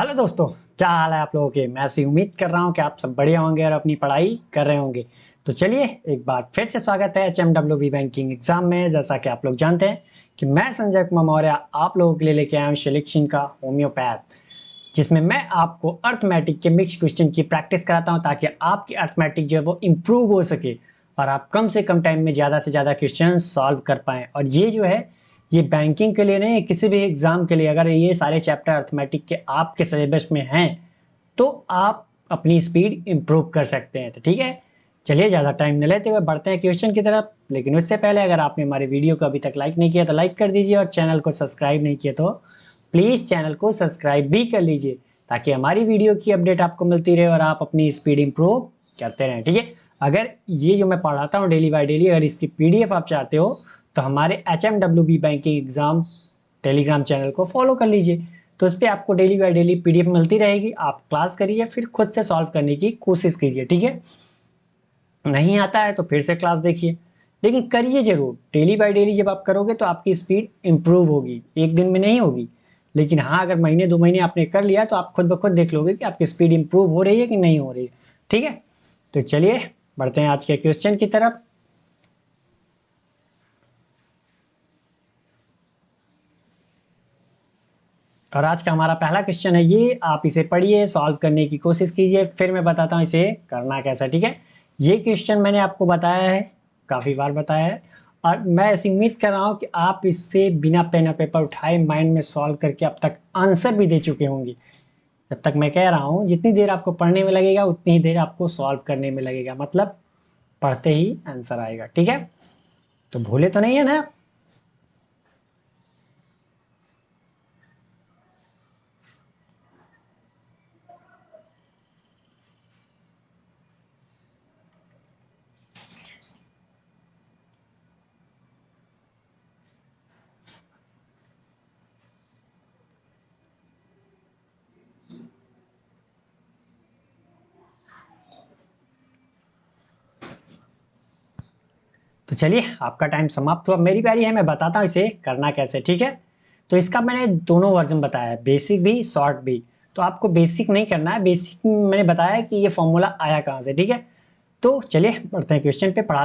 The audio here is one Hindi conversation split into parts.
हेलो दोस्तों, क्या हाल है आप लोगों के। मैं ऐसी उम्मीद कर रहा हूँ कि आप सब बढ़िया होंगे और अपनी पढ़ाई कर रहे होंगे। तो चलिए एक बार फिर से स्वागत है HMWB बैंकिंग एग्जाम में। जैसा कि आप लोग जानते हैं कि मैं संजय कुमार मौर्य आप लोगों के लिए लेके आया हूँ सिलेक्शन का होम्योपैथ, जिसमें मैं आपको अर्थमेटिक के मिक्स क्वेश्चन की प्रैक्टिस कराता हूँ ताकि आपकी अर्थमेटिक जो है वो इम्प्रूव हो सके और आप कम से कम टाइम में ज़्यादा से ज़्यादा क्वेश्चन सॉल्व कर पाएँ। और ये जो है ये बैंकिंग के लिए नहीं, किसी भी एग्जाम के लिए अगर ये सारे चैप्टर अर्थमेटिक के आपके सिलेबस में हैं तो आप अपनी स्पीड इम्प्रूव कर सकते हैं। तो ठीक है, चलिए ज़्यादा टाइम न लेते हुए बढ़ते हैं क्वेश्चन की तरफ। लेकिन उससे पहले अगर आपने हमारे वीडियो को अभी तक लाइक नहीं किया तो लाइक कर दीजिए, और चैनल को सब्सक्राइब नहीं किया तो प्लीज़ चैनल को सब्सक्राइब भी कर लीजिए ताकि हमारी वीडियो की अपडेट आपको मिलती रहे और आप अपनी स्पीड इम्प्रूव करते रहें। ठीक है, अगर ये जो मैं पढ़ाता हूँ डेली बाय डेली, अगर इसकी PDF आप चाहते हो तो हमारे HMWB banking exam Telegram channel को फॉलो कर लीजिए। तो उस पर आपको डेली बाय डेली PDF मिलती रहेगी। आप क्लास करिए, फिर खुद से सॉल्व करने की कोशिश कीजिए। ठीक है, नहीं आता है तो फिर से क्लास देखिए, लेकिन करिए जरूर। डेली बाय डेली जब आप करोगे तो आपकी स्पीड इंप्रूव होगी, एक दिन में नहीं होगी। लेकिन हाँ, अगर महीने 2 महीने आपने कर लिया तो आप खुद ब खुद देख लोगे कि आपकी स्पीड इंप्रूव हो रही है कि नहीं हो रही है। ठीक है, तो चलिए बढ़ते हैं आज के क्वेश्चन की तरफ। और आज का हमारा पहला क्वेश्चन है ये, आप इसे पढ़िए, सॉल्व करने की कोशिश कीजिए, फिर मैं बताता हूँ इसे करना कैसा। ठीक है, ये क्वेश्चन मैंने आपको बताया है, काफ़ी बार बताया है, और मैं ऐसी उम्मीद कर रहा हूँ कि आप इससे बिना पेन और पेपर उठाए माइंड में सॉल्व करके अब तक आंसर भी दे चुके होंगे। जब तक मैं कह रहा हूँ जितनी देर आपको पढ़ने में लगेगा उतनी ही देर आपको सॉल्व करने में लगेगा, मतलब पढ़ते ही आंसर आएगा। ठीक है, तो भूले तो नहीं है ना। तो चलिए आपका टाइम समाप्त हुआ, मेरी बारी है, मैं बताता हूँ इसे करना कैसे। ठीक है, तो इसका मैंने दोनों वर्जन बताया है, बेसिक भी शॉर्ट भी। तो आपको बेसिक नहीं करना है, बेसिक मैंने बताया कि ये फॉर्मूला आया कहाँ से। ठीक है, तो चलिए बढ़ते हैं क्वेश्चन पे, पढ़ा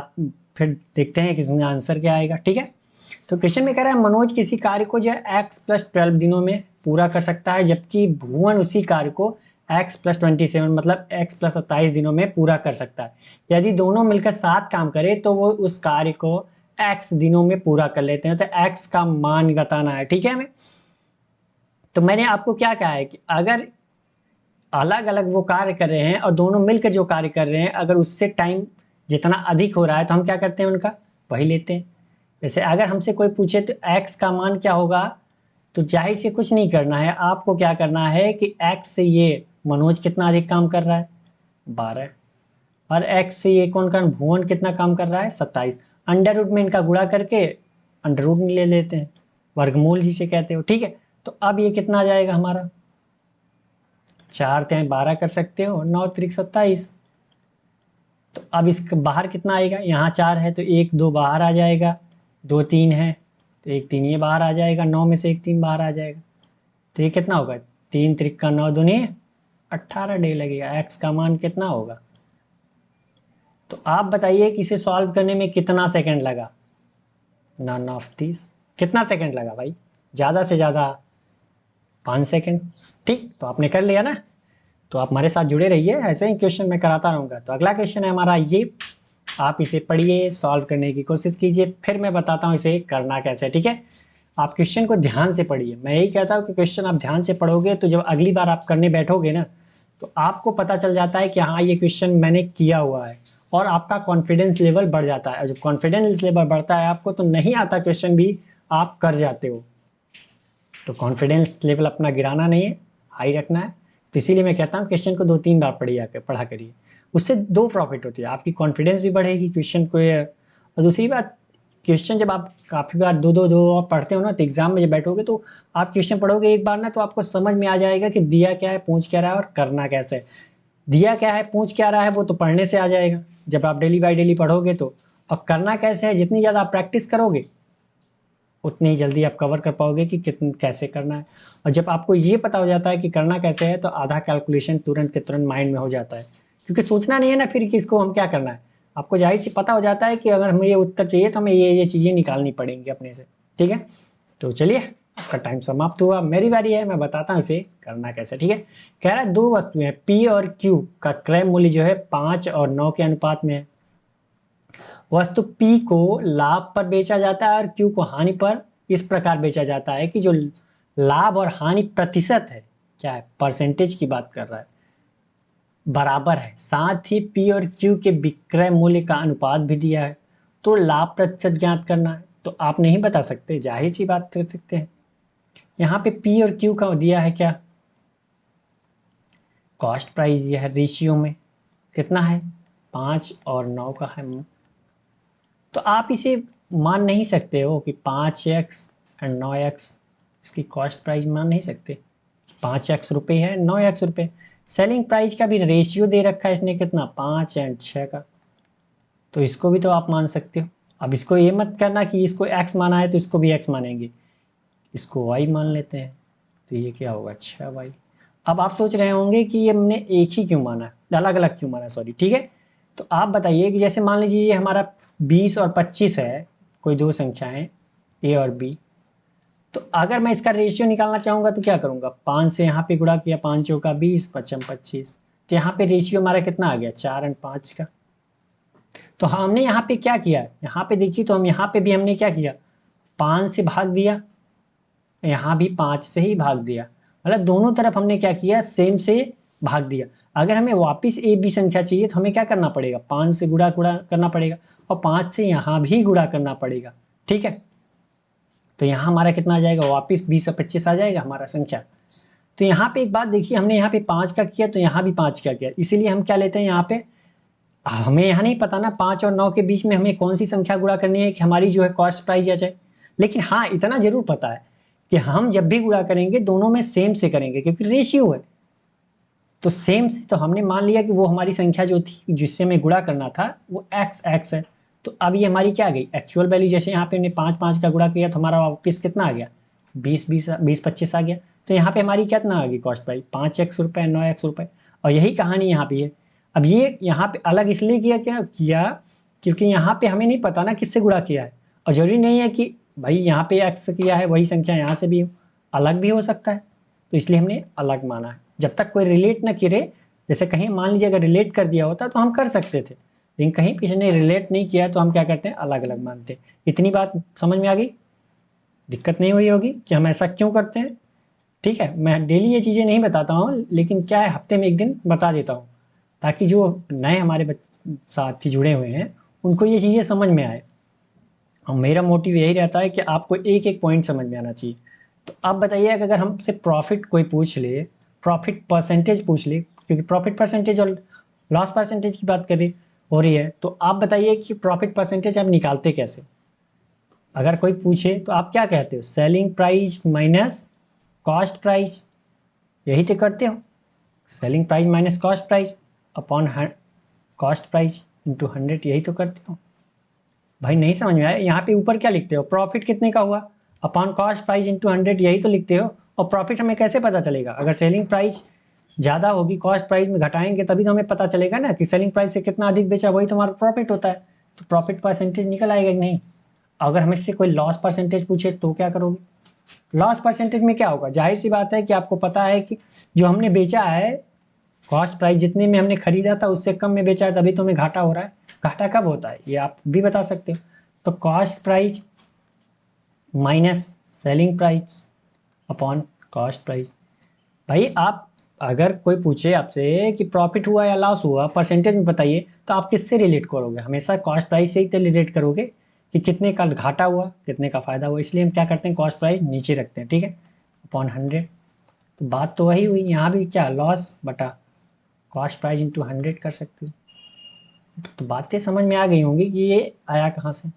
फिर देखते हैं कि इसमें आंसर क्या आएगा। ठीक है, तो क्वेश्चन में कह रहा है मनोज किसी कार्य को जो है x+12 दिनों में पूरा कर सकता है, जबकि भुवन उसी कार्य को x+27 मतलब x+27 दिनों में पूरा कर सकता है। यदि दोनों मिलकर 7 काम करे तो वो उस कार्य को x दिनों में पूरा कर लेते हैं। तो x का मान बताना है। ठीक है, हमें तो मैंने आपको क्या कहा है कि अगर अलग अलग वो कार्य कर रहे हैं और दोनों मिलकर जो कार्य कर रहे हैं, अगर उससे टाइम जितना अधिक हो रहा है तो हम क्या करते हैं, उनका वही लेते हैं। जैसे अगर हमसे कोई पूछे तो x का मान क्या होगा, तो जाहिर से कुछ नहीं करना है, आपको क्या करना है कि x से ये मनोज कितना अधिक काम कर रहा है 12, और x से ये कौन का भुवन कितना काम कर रहा है 27। अंडर रूट में इनका गुणा करके अंडर रूट ले लेते हैं, वर्गमूल जिसे कहते हो। ठीक है, तो अब ये कितना आ जाएगा हमारा, 4×3 12 कर सकते हो, 9×3 27। तो अब इसके बाहर कितना आएगा, यहाँ 4 है तो 1 2 बाहर आ जाएगा, 2 3 है तो 1 3 ये बाहर आ जाएगा, 9 में से 1 3 बाहर आ जाएगा। तो ये कितना होगा, 3×3 = 9 × 2 = 18 डे लगेगा। x का मान कितना होगा, तो आप बताइए कि इसे सॉल्व करने में कितना सेकंड लगा। नन ऑफ दिस, कितना सेकंड लगा भाई, ज़्यादा से ज़्यादा 5 सेकंड। ठीक, तो आपने कर लिया ना, तो आप हमारे साथ जुड़े रहिए, ऐसे ही क्वेश्चन मैं कराता रहूँगा। तो अगला क्वेश्चन है हमारा ये, आप इसे पढ़िए, सॉल्व करने की कोशिश कीजिए, फिर मैं बताता हूँ इसे करना कैसे। ठीक है, आप क्वेश्चन को ध्यान से पढ़िए। मैं यही कहता हूँ कि क्वेश्चन आप ध्यान से पढ़ोगे तो जब अगली बार आप करने बैठोगे ना तो आपको पता चल जाता है कि हाँ ये क्वेश्चन मैंने किया हुआ है, और आपका कॉन्फिडेंस लेवल बढ़ जाता है। और जब कॉन्फिडेंस लेवल बढ़ता है आपको तो नहीं आता क्वेश्चन भी आप कर जाते हो। तो कॉन्फिडेंस लेवल अपना गिराना नहीं है, हाई रखना है। तो इसीलिए मैं कहता हूँ क्वेश्चन को 2-3 बार पढ़ा करिए, उससे 2 प्रॉफिट होती है, आपकी कॉन्फिडेंस भी बढ़ेगी क्वेश्चन को। और दूसरी बात, क्वेश्चन जब आप काफ़ी बार दो पढ़ते हो ना तो एग्जाम में जब बैठोगे तो आप क्वेश्चन पढ़ोगे एक बार ना तो आपको समझ में आ जाएगा कि दिया क्या है, पूछ क्या रहा है और करना कैसे है। दिया क्या है, पूछ क्या रहा है, वो तो पढ़ने से आ जाएगा जब आप डेली बाय डेली पढ़ोगे तो। और करना कैसे है, जितनी ज़्यादा आप प्रैक्टिस करोगे उतनी ही जल्दी आप कवर कर पाओगे कि कितन कैसे करना है। और जब आपको ये पता हो जाता है कि करना कैसे है, तो आधा कैलकुलेशन तुरंत के तुरंत माइंड में हो जाता है, क्योंकि सोचना नहीं है ना फिर कि इसको हम क्या करना है। आपको जाहिर सी पता हो जाता है कि अगर हमें ये उत्तर चाहिए तो हमें ये चीज़ें निकालनी पड़ेंगी अपने से। ठीक है, तो चलिए आपका टाइम समाप्त हुआ, मेरी बारी है, मैं बताता हूँ इसे करना कैसे। ठीक है, कह रहा है दो वस्तुएं पी और क्यू का क्रय मूल्य जो है 5 और 9 के अनुपात में है। वस्तु P को लाभ पर बेचा जाता है और Q को हानि पर इस प्रकार बेचा जाता है कि जो लाभ और हानि प्रतिशत है, क्या है, परसेंटेज की बात कर रहा है, बराबर है। साथ ही P और Q के विक्रय मूल्य का अनुपात भी दिया है। तो लाभ प्रतिशत ज्ञात करना है, तो आप नहीं बता सकते, जाहिर सी बात कर सकते हैं। यहाँ पे P और Q का दिया है क्या, कॉस्ट प्राइस, यह है रेशियो में कितना है, 5 और 9 का है। तो आप इसे मान नहीं सकते हो कि 5x एंड 9x, इसकी कॉस्ट प्राइस मान नहीं सकते। 5x रुपये है, 9x रुपये। सेलिंग प्राइस का भी रेशियो दे रखा है इसने कितना, 5 एंड 6 का, तो इसको भी तो आप मान सकते हो। अब इसको ये मत करना कि इसको x माना है तो इसको भी x मानेंगे, इसको y मान लेते हैं, तो ये क्या होगा, 6y। अब आप सोच रहे होंगे कि ये हमने एक ही क्यों माना, अलग अलग क्यों माना, सॉरी। ठीक है, तो आप बताइए कि जैसे मान लीजिए ये हमारा 20 और 25 है, कोई दो संख्याएं a और b, तो अगर मैं इसका रेशियो निकालना चाहूंगा तो क्या करूंगा, 5 से यहाँ पे गुणा किया, 5 चौका 20, 5 25, तो यहाँ पे रेशियो हमारा कितना आ गया, 4 एंड 5 का। तो हमने यहाँ पे क्या किया, यहाँ पे देखिए, तो हम यहाँ पे भी हमने क्या किया, 5 से भाग दिया, यहाँ भी 5 से ही भाग दिया, मतलब दोनों तरफ हमने क्या किया, सेम से भाग दिया। अगर हमें वापस ए बी संख्या चाहिए तो हमें क्या करना पड़ेगा, 5 से गुणा गुणा करना पड़ेगा और 5 से यहाँ भी गुणा करना पड़ेगा। ठीक है, तो यहाँ हमारा कितना आ जाएगा, वापस 20 और 25 आ जाएगा हमारा संख्या। तो यहाँ पे एक बात देखिए, हमने यहाँ पे 5 का किया तो यहाँ भी 5 का किया, इसीलिए हम क्या लेते हैं यहाँ पे, हमें यहाँ नहीं पता ना 5 और 9 के बीच में हमें कौन सी संख्या गुणा करनी है कि हमारी जो है कॉस्ट प्राइस आ जाए। लेकिन हाँ, इतना जरूर पता है कि हम जब भी गुणा करेंगे दोनों में सेम से करेंगे, क्योंकि रेशियो है, तो सेम से। तो हमने मान लिया कि वो हमारी संख्या जो थी जिससे हमें गुणा करना था वो x है। तो अब ये हमारी क्या आ गई, एक्चुअल वैल्यू। जैसे यहाँ पे हमने 5 का गुणा किया तो हमारा वापस कितना आ गया, 20 25 आ गया। तो यहाँ पे हमारी कितना आ गई कॉस्ट प्राइस, 5x रुपये, 9x रुपये। और यही कहानी यहाँ पे है। अब ये यहाँ पे अलग इसलिए किया क्योंकि यहाँ पे हमें नहीं पता ना किससे गुणा किया है, और जरूरी नहीं है कि भाई यहाँ पे x किया है वही संख्या यहाँ से भी हो, अलग भी हो सकता है। तो इसलिए हमने अलग माना है, जब तक कोई रिलेट ना करे। जैसे कहीं मान लीजिए अगर रिलेट कर दिया होता तो हम कर सकते थे, लेकिन कहीं किसी ने रिलेट नहीं किया तो हम क्या करते हैं, अलग अलग मानते हैं। इतनी बात समझ में आ गई, दिक्कत नहीं हुई होगी कि हम ऐसा क्यों करते हैं। ठीक है, मैं डेली ये चीज़ें नहीं बताता हूँ, लेकिन क्या है, हफ्ते में एक दिन बता देता हूँ, ताकि जो नए हमारे साथी जुड़े हुए हैं उनको ये चीज़ें समझ में आए। और मेरा मोटिव यही रहता है कि आपको एक एक पॉइंट समझ में आना चाहिए। तो आप बताइए अगर हमसे प्रॉफिट कोई पूछ ले, प्रॉफिट परसेंटेज पूछ ले, क्योंकि प्रॉफिट परसेंटेज और लॉस परसेंटेज की बात करें हो रही है, तो आप बताइए कि प्रॉफिट परसेंटेज आप निकालते कैसे। अगर कोई पूछे तो आप क्या कहते हो, selling price minus cost price, यही तो करते हो। Selling price minus cost price upon cost price into 100, यही तो करते हो। भाई नहीं समझ में आया, यहाँ पे ऊपर क्या लिखते हो, प्रॉफिट कितने का हुआ अपॉन कॉस्ट प्राइस इंटू 100, यही तो लिखते हो। और प्रॉफिट हमें कैसे पता चलेगा, अगर सेलिंग प्राइस ज़्यादा होगी कॉस्ट प्राइस में घटाएंगे तभी तो हमें पता चलेगा ना कि सेलिंग प्राइस से कितना अधिक बेचा, वही तो हमारा प्रॉफिट होता है। तो प्रॉफिट परसेंटेज निकल आएगा कि नहीं। अगर हमें से कोई लॉस परसेंटेज पूछे तो क्या करोगे, लॉस परसेंटेज में क्या होगा, जाहिर सी बात है कि आपको पता है कि जो हमने बेचा है, कॉस्ट प्राइस जितने में हमने खरीदा था उससे कम में बेचा है, तभी तो हमें घाटा हो रहा है। घाटा कब होता है ये आप भी बता सकते हो। तो cost price minus selling price upon cost price. भाई आप, अगर कोई पूछे आपसे कि प्रॉफिट हुआ या लॉस हुआ परसेंटेज में बताइए, तो आप किससे रिलेट करोगे, हमेशा कॉस्ट प्राइस से ही तो रिलेट करोगे कि कितने का घाटा हुआ कितने का फायदा हुआ। इसलिए हम क्या करते हैं, कॉस्ट प्राइस नीचे रखते हैं। ठीक है, अपॉन 100। तो बात तो वही हुई, यहाँ भी क्या, लॉस बटा कॉस्ट प्राइस इंटू 100 कर सकते हो। तो बातें समझ में आ गई होंगी कि ये आया कहाँ से,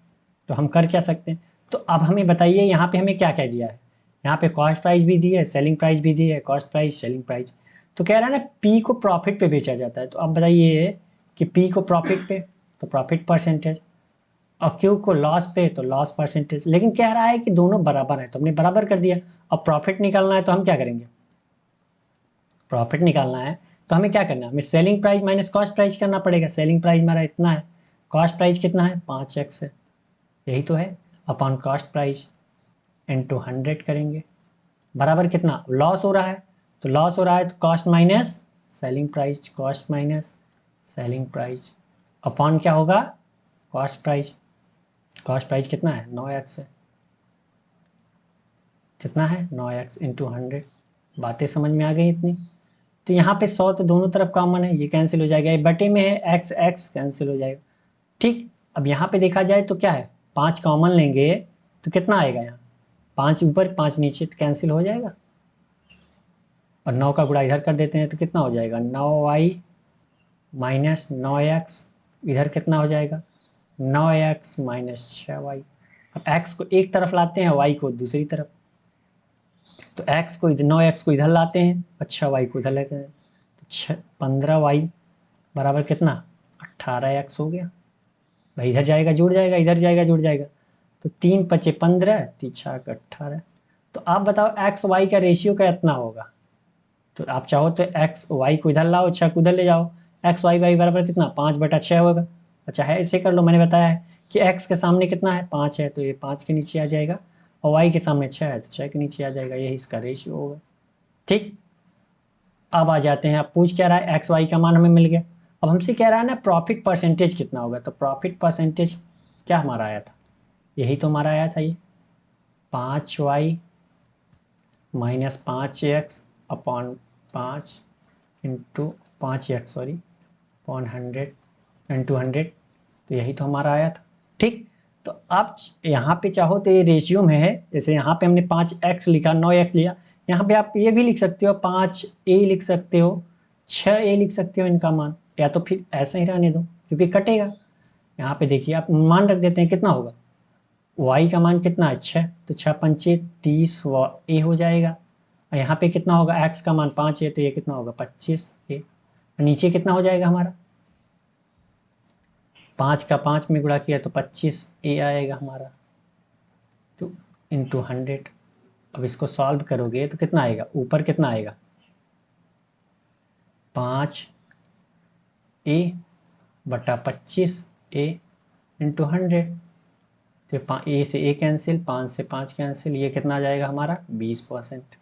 तो हम कर क्या सकते हैं। तो अब हमें बताइए यहाँ पे हमें क्या क्या दिया है, यहाँ पे कॉस्ट प्राइस भी दी है, सेलिंग प्राइस भी दी है, कॉस्ट प्राइस सेलिंग प्राइस। तो कह रहा है ना पी को प्रॉफिट पे बेचा जाता है, तो अब बताइए कि पी को प्रॉफिट पे, तो प्रॉफिट परसेंटेज और क्यू को लॉस पे तो लॉस परसेंटेज, लेकिन कह रहा है कि दोनों बराबर है तो हमने बराबर कर दिया। अब प्रॉफिट निकालना है तो हम क्या करेंगे, प्रॉफिट निकालना है तो हमें क्या करना है, हमें selling price minus cost price करना पड़ेगा। सेलिंग प्राइस हमारा इतना है, कॉस्ट प्राइस कितना है 5x है, यही तो है, अपॉन कॉस्ट प्राइस इंटू 100 करेंगे, बराबर कितना, लॉस हो रहा है तो लॉस हो रहा है तो cost minus selling price, cost minus selling price upon क्या होगा, कॉस्ट प्राइस। कॉस्ट प्राइस कितना है 9x है, कितना है 9x इंटू 100। बातें समझ में आ गई इतनी। तो यहाँ पे 100 तो दोनों तरफ कॉमन है, ये कैंसिल हो जाएगा, ये बटे में है x, x कैंसिल हो जाएगा। ठीक, अब यहाँ पे देखा जाए तो क्या है, 5 कॉमन लेंगे तो कितना आएगा यहाँ, 5 ऊपर 5 नीचे तो कैंसिल हो जाएगा, और 9 का गुणा इधर कर देते हैं तो कितना हो जाएगा 9y माइनस 9x, इधर कितना हो जाएगा 9x माइनस 6y। अब x को एक तरफ लाते हैं, y को दूसरी तरफ, तो x को इधर 9x को इधर लाते हैं और 6y को इधर लेते हैं, तो 15y बराबर कितना 18x हो गया। भाई इधर जाएगा जुड़ जाएगा, इधर जाएगा जुड़ जाएगा, तो 3 पचे 15, 3 छक 18। तो आप बताओ एक्स वाई का रेशियो का इतना होगा, तो आप चाहो तो एक्स वाई को इधर लाओ, 6 को उधर ले जाओ, एक्स वाई वाई बराबर कितना 5/6 होगा। अच्छा है, इसे कर लो, मैंने बताया है कि एक्स के सामने कितना है 5 है तो ये 5 के नीचे आ जाएगा, और वाई के सामने 6 है तो 6 के नीचे आ जाएगा, यही इसका रेशियो होगा। ठीक, अब आ जाते हैं, अब पूछ क्या रहा है, एक्स वाई का मान हमें मिल गया, अब हमसे कह रहा है ना प्रॉफिट परसेंटेज कितना होगा, तो प्रॉफिट परसेंटेज क्या हमारा आया था, यही तो हमारा आया था ये 5y minus 5x upon 5 into 5x sorry upon 100 into 100, तो यही तो हमारा आया था। ठीक, तो आप यहाँ पे चाहो तो ये रेशियो में है, जैसे यहाँ पे हमने 5x लिखा 9x लिया, यहाँ पे आप ये भी लिख सकते हो 5a लिख सकते हो, 6a लिख सकते हो इनका मान, या तो फिर ऐसे ही रहने दो क्योंकि कटेगा। यहाँ पे देखिए आप मान रख देते हैं, कितना होगा y का मान कितना है 6, तो 6 पंचे 30 a हो जाएगा, और यहाँ पे कितना होगा x का मान 5 है तो ये कितना होगा 25a, नीचे कितना हो जाएगा हमारा 5 का 5 में गुणा किया तो 25a आएगा हमारा, तो इंटू 100। अब इसको सॉल्व करोगे तो कितना आएगा, ऊपर कितना आएगा 5a बटा 25a इंटू 100, तो ए से ए कैंसिल, 5 से 5 कैंसिल, ये कितना आ जाएगा हमारा 20%।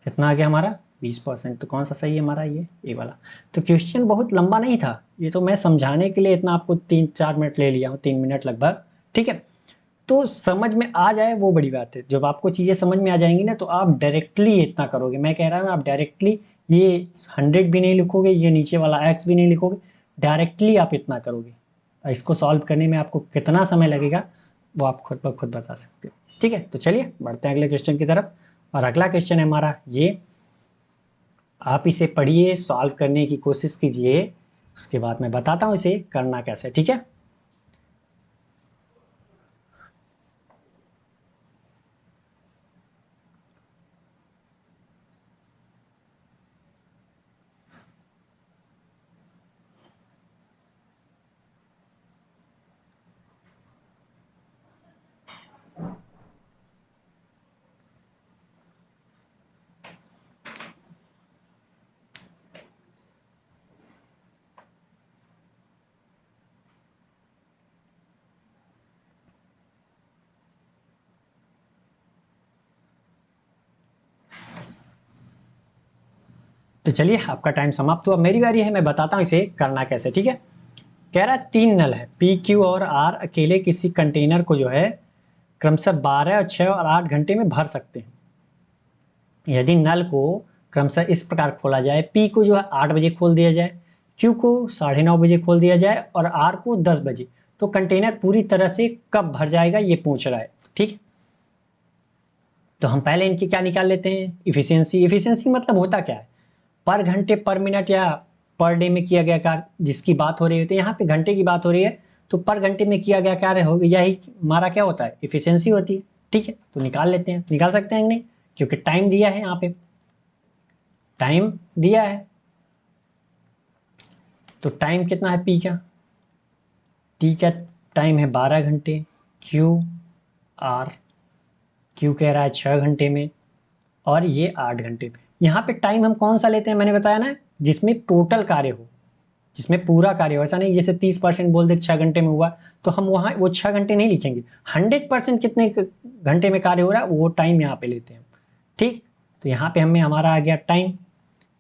कितना आ गया हमारा 20%, तो कौन सा सही है हमारा ये वाला। तो क्वेश्चन बहुत लंबा नहीं था, ये तो मैं समझाने के लिए इतना आपको 3-4 मिनट ले लिया हूँ, 3 मिनट लगभग। ठीक है, तो समझ में आ जाए वो बड़ी बात है, जब आपको चीज़ें समझ में आ जाएंगी ना तो आप डायरेक्टली इतना करोगे, मैं कह रहा हूँ आप डायरेक्टली ये 100 भी नहीं लिखोगे, ये नीचे वाला x भी नहीं लिखोगे, डायरेक्टली आप इतना करोगे। इसको सॉल्व करने में आपको कितना समय लगेगा वो आप खुद ब खुद बता सकते हो। ठीक है, तो चलिए बढ़ते हैं अगले क्वेश्चन की तरफ, और अगला क्वेश्चन है हमारा ये, आप इसे पढ़िए, सॉल्व करने की कोशिश कीजिए, उसके बाद मैं बताता हूँ इसे करना कैसे। ठीक है, तो चलिए आपका टाइम समाप्त हुआ, मेरी बारी है, मैं बताता हूँ इसे करना कैसे। ठीक है, कह रहा है 3 नल है पी क्यू और आर अकेले किसी कंटेनर को जो है क्रमशः 12, 6 और 8 घंटे में भर सकते हैं। यदि नल को क्रमशः इस प्रकार खोला जाए, पी को जो है 8 बजे खोल दिया जाए, क्यू को 9:30 बजे खोल दिया जाए और आर को 10 बजे, तो कंटेनर पूरी तरह से कब भर जाएगा ये पूछ रहा है। ठीक, तो हम पहले इनकी क्या निकाल लेते हैं, इफिशियंसी। इफिशियंसी मतलब होता क्या है, पर घंटे पर मिनट या पर डे में किया गया कार्य जिसकी बात हो रही है, तो यहाँ पे घंटे की बात हो रही है तो पर घंटे में किया गया कार्य हो, यही हमारा क्या होता है इफिशियंसी होती है। ठीक है, तो निकाल लेते हैं, निकाल सकते हैं नहीं, क्योंकि टाइम दिया है, यहाँ पे टाइम दिया है, तो टाइम कितना है पी का, टी का टाइम है 12 घंटे, क्यू कह रहा है 6 घंटे में, और ये 8 घंटे पे। यहाँ पे टाइम हम कौन सा लेते हैं, मैंने बताया ना, जिसमें टोटल कार्य हो, जिसमें पूरा कार्य हो। ऐसा नहीं जैसे 30% बोल दे 6 घंटे में हुआ, तो हम वहाँ वो 6 घंटे नहीं लिखेंगे। 100% कितने घंटे में कार्य हो रहा है वो टाइम यहाँ पे लेते हैं, ठीक। तो यहाँ पे हमें हमारा आ गया टाइम।